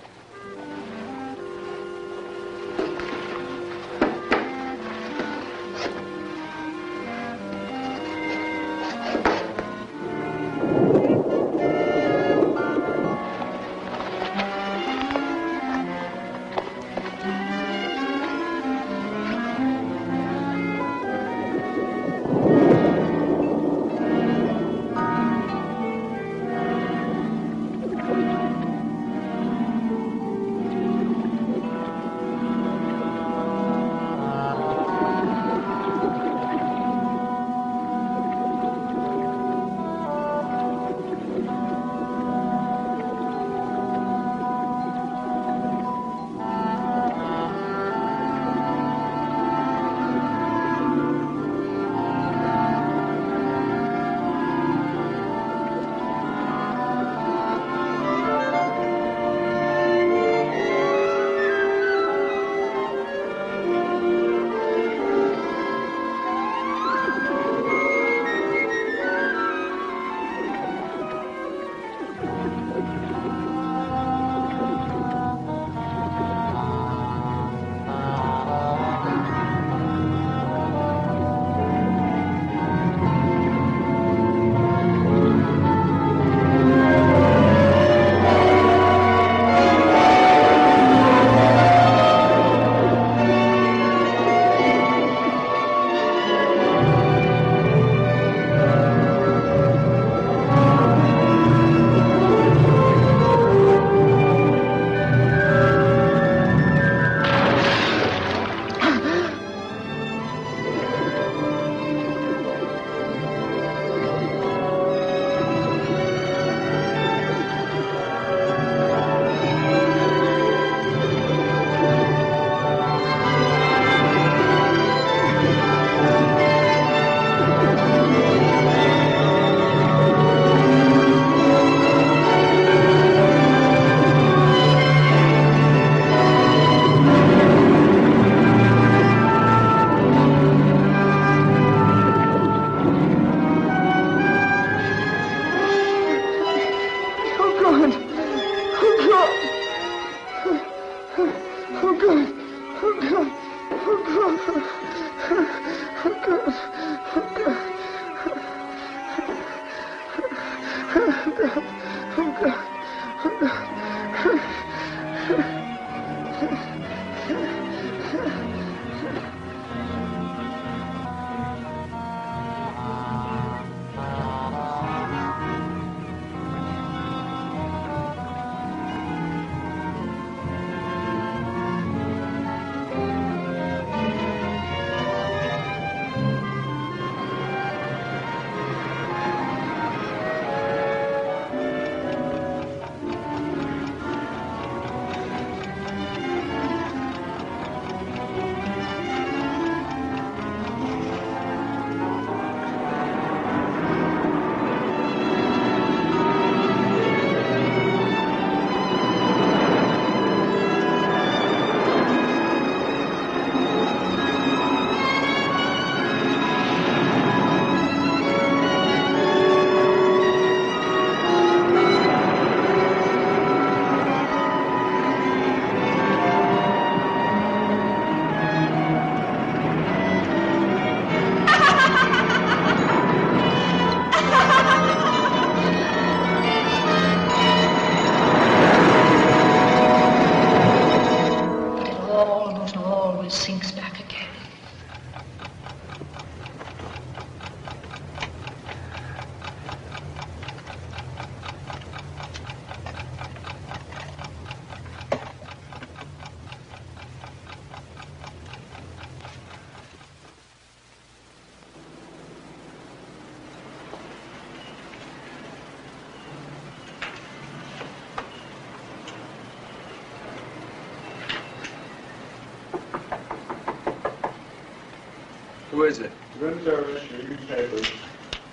S17: Who is it?
S7: Room service, your newspapers.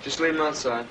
S17: Just leave him outside.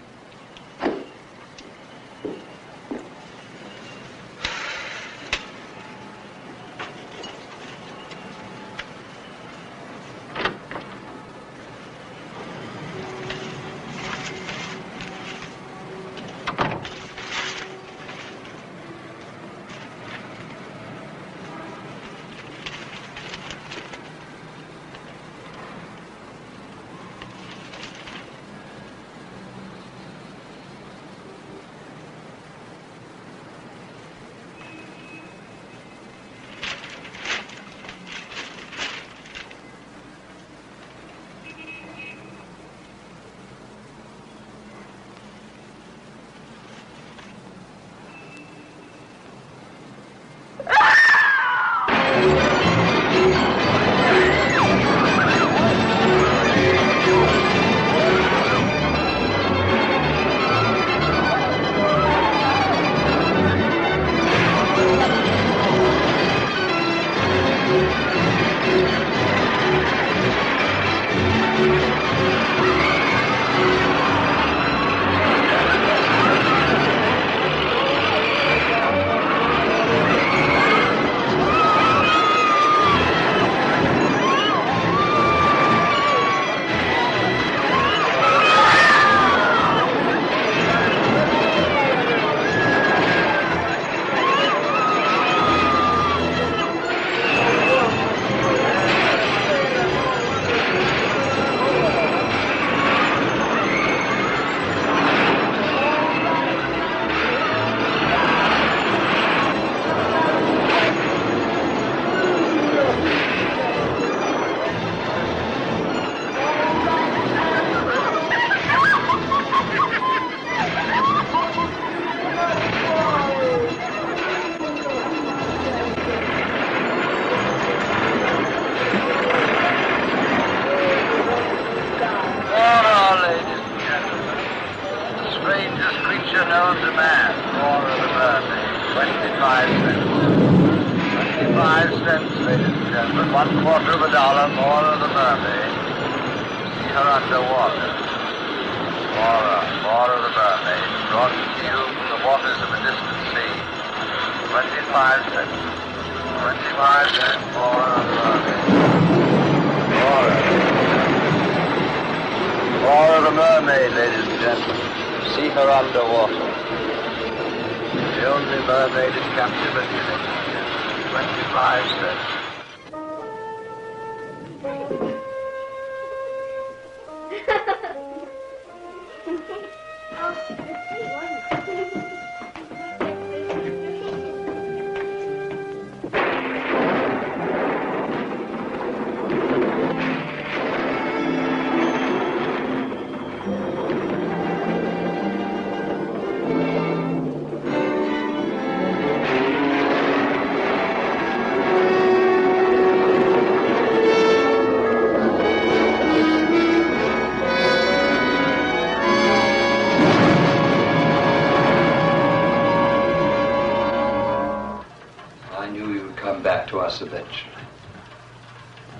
S2: Eventually.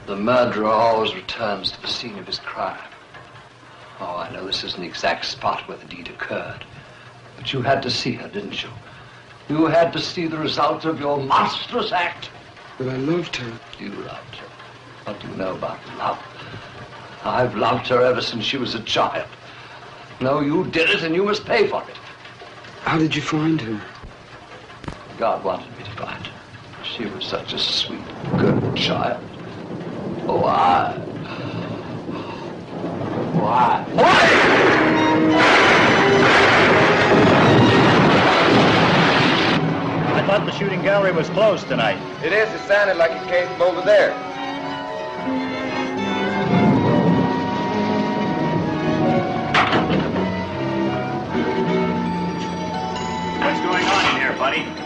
S2: The murderer always returns to the scene of his crime. Oh, I know this isn't the exact spot where the deed occurred, but you had to see her, didn't you? You had to see the result of your monstrous act.
S17: But I loved her.
S2: You loved her. What do you know about love? I've loved her ever since she was a child. No, you did it, and you must pay for it.
S17: How did you find her?
S2: God wanted me to find her. She was such a sweet, good child. Why?
S3: I thought the shooting gallery was closed tonight.
S15: It is. It sounded like it came from over there.
S3: What's going on in here, buddy?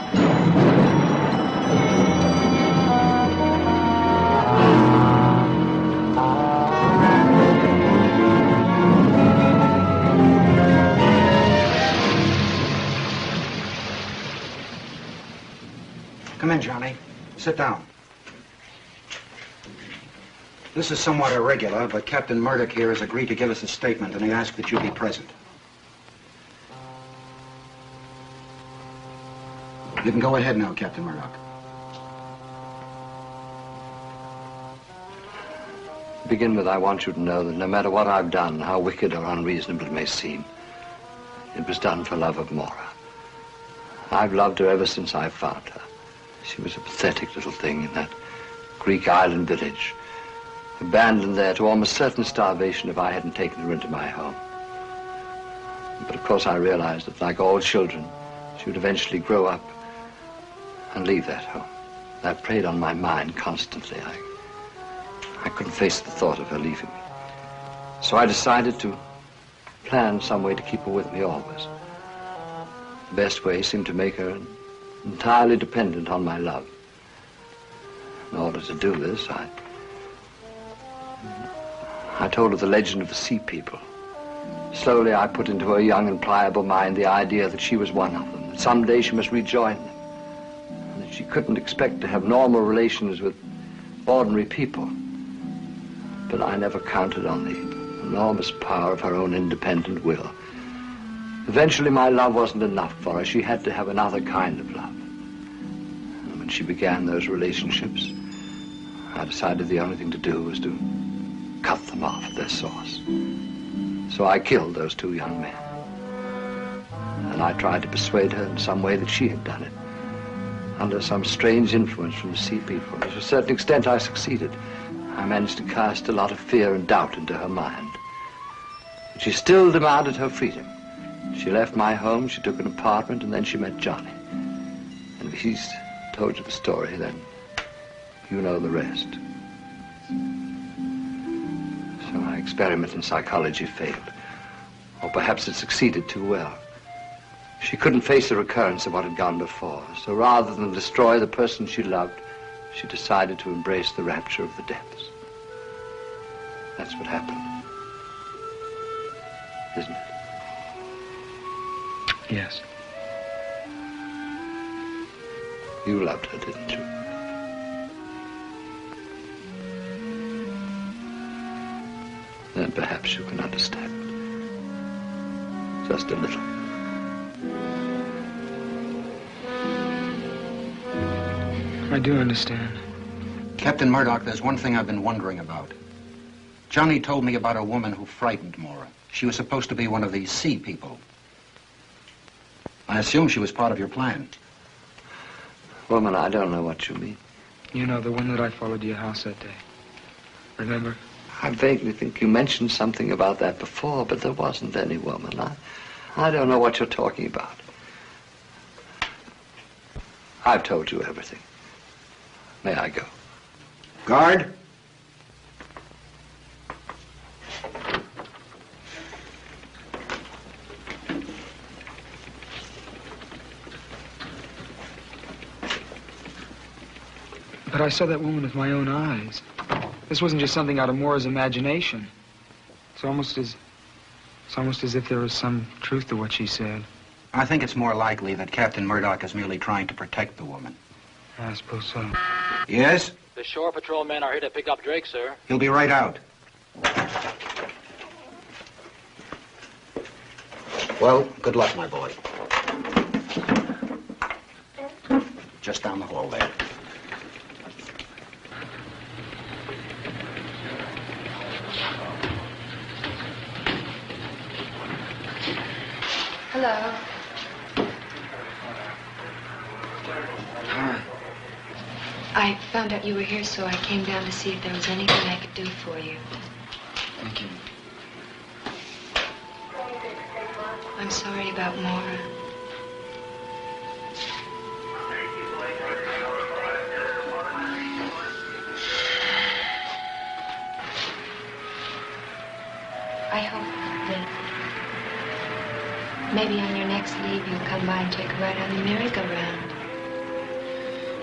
S16: Come in, Johnny. Sit down.
S6: This is somewhat irregular, but Captain Murdoch here has agreed to give us a statement, and he asked that you be present. You can go ahead now, Captain Murdoch.
S2: To begin with, I want you to know that no matter what I've done, how wicked or unreasonable it may seem, it was done for love of Maura. I've loved her ever since I found her. She was a pathetic little thing in that Greek island village, abandoned there to almost certain starvation if I hadn't taken her into my home. But of course I realized that, like all children, she would eventually grow up and leave that home. That preyed on my mind constantly. I couldn't face the thought of her leaving me. So I decided to plan some way to keep her with me always. The best way seemed to make her entirely dependent on my love. In order to do this, I told her the legend of the sea people. Slowly, I put into her young and pliable mind the idea that she was one of them, that someday she must rejoin them, and that she couldn't expect to have normal relations with ordinary people. But I never counted on the enormous power of her own independent will. Eventually, my love wasn't enough for her. She had to have another kind of love. And when she began those relationships, I decided the only thing to do was to cut them off at their source. So I killed those two young men. And I tried to persuade her in some way that she had done it, under some strange influence from the sea people. To a certain extent, I succeeded. I managed to cast a lot of fear and doubt into her mind. But she still demanded her freedom. She left my home, she took an apartment, and then she met Johnny. And if he's told you the story, then you know the rest. So my experiment in psychology failed. Or perhaps it succeeded too well. She couldn't face the recurrence of what had gone before. So rather than destroy the person she loved, she decided to embrace the rapture of the depths. That's what happened, isn't it?
S17: Yes.
S2: You loved her, didn't you? Then perhaps you can understand. Just a little.
S17: I do understand.
S6: Captain Murdoch, there's one thing I've been wondering about. Johnny told me about a woman who frightened Maura. She was supposed to be one of these sea people. I assume she was part of your plan.
S2: Woman, I don't know what you mean.
S17: You know, the one that I followed to your house that day. Remember?
S2: I vaguely think you mentioned something about that before, but there wasn't any woman. I don't know what you're talking about. I've told you everything. May I go?
S6: Guard.
S17: But I saw that woman with my own eyes. This wasn't just something out of Maura's imagination. It's almost as if there was some truth to what she said.
S6: I think it's more likely that Captain Murdoch is merely trying to protect the woman.
S17: I suppose so.
S6: Yes?
S16: The shore patrol men are here to pick up Drake, sir.
S6: He'll be right out. Well, good luck, my boy. Just down the hall there.
S18: Hello.
S17: Hi.
S18: I found out you were here, so I came down to see if there was anything I could do for you.
S17: Thank you.
S18: I'm sorry about Maura. I hope that maybe on your next leave you'll come by and take a ride on the merry-go-round.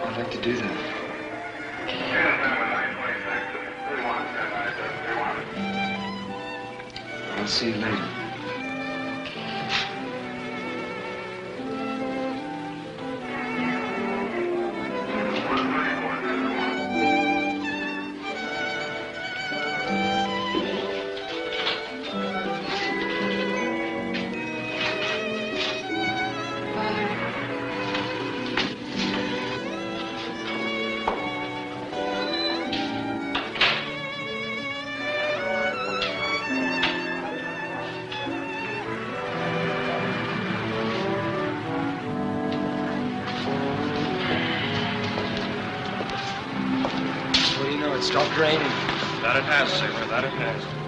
S17: I'd like to do that. I'll see you later.
S14: stopped raining.
S19: That it has, sailor, that it has.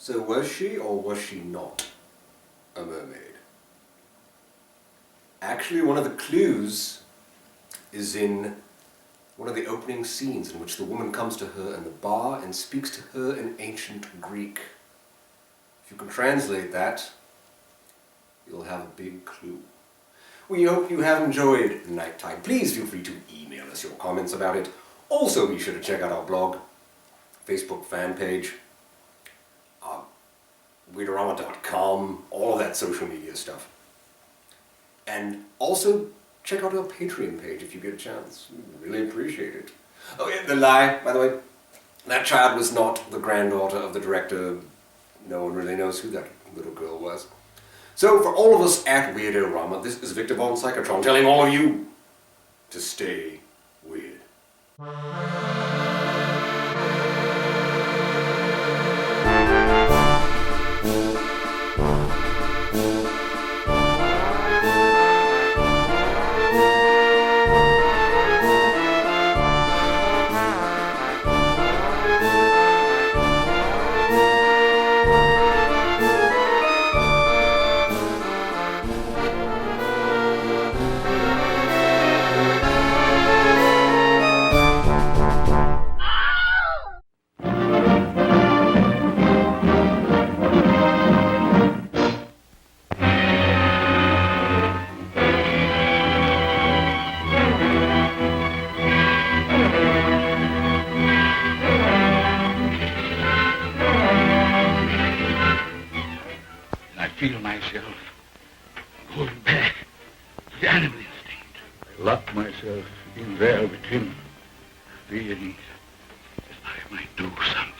S1: So was she or was she not a mermaid? Actually, one of the clues is in one of the opening scenes in which the woman comes to her in the bar and speaks to her in ancient Greek. If you can translate that, you'll have a big clue. We hope you have enjoyed Nighttime. Please feel free to email us your comments about it. Also, be sure to check out our blog, Facebook fan page, Weird-O-Rama.com, all of that social media stuff. And also, check out our Patreon page if you get a chance. We really appreciate it. Oh yeah, the lie, by the way. That child was not the granddaughter of the director. No one really knows who that little girl was. So, for all of us at Weird-O-Rama, this is Victor von Psychotron telling all of you to stay weird.
S7: I feel myself going back to the animal instinct. I lock myself in there with him, feeling that I might do something.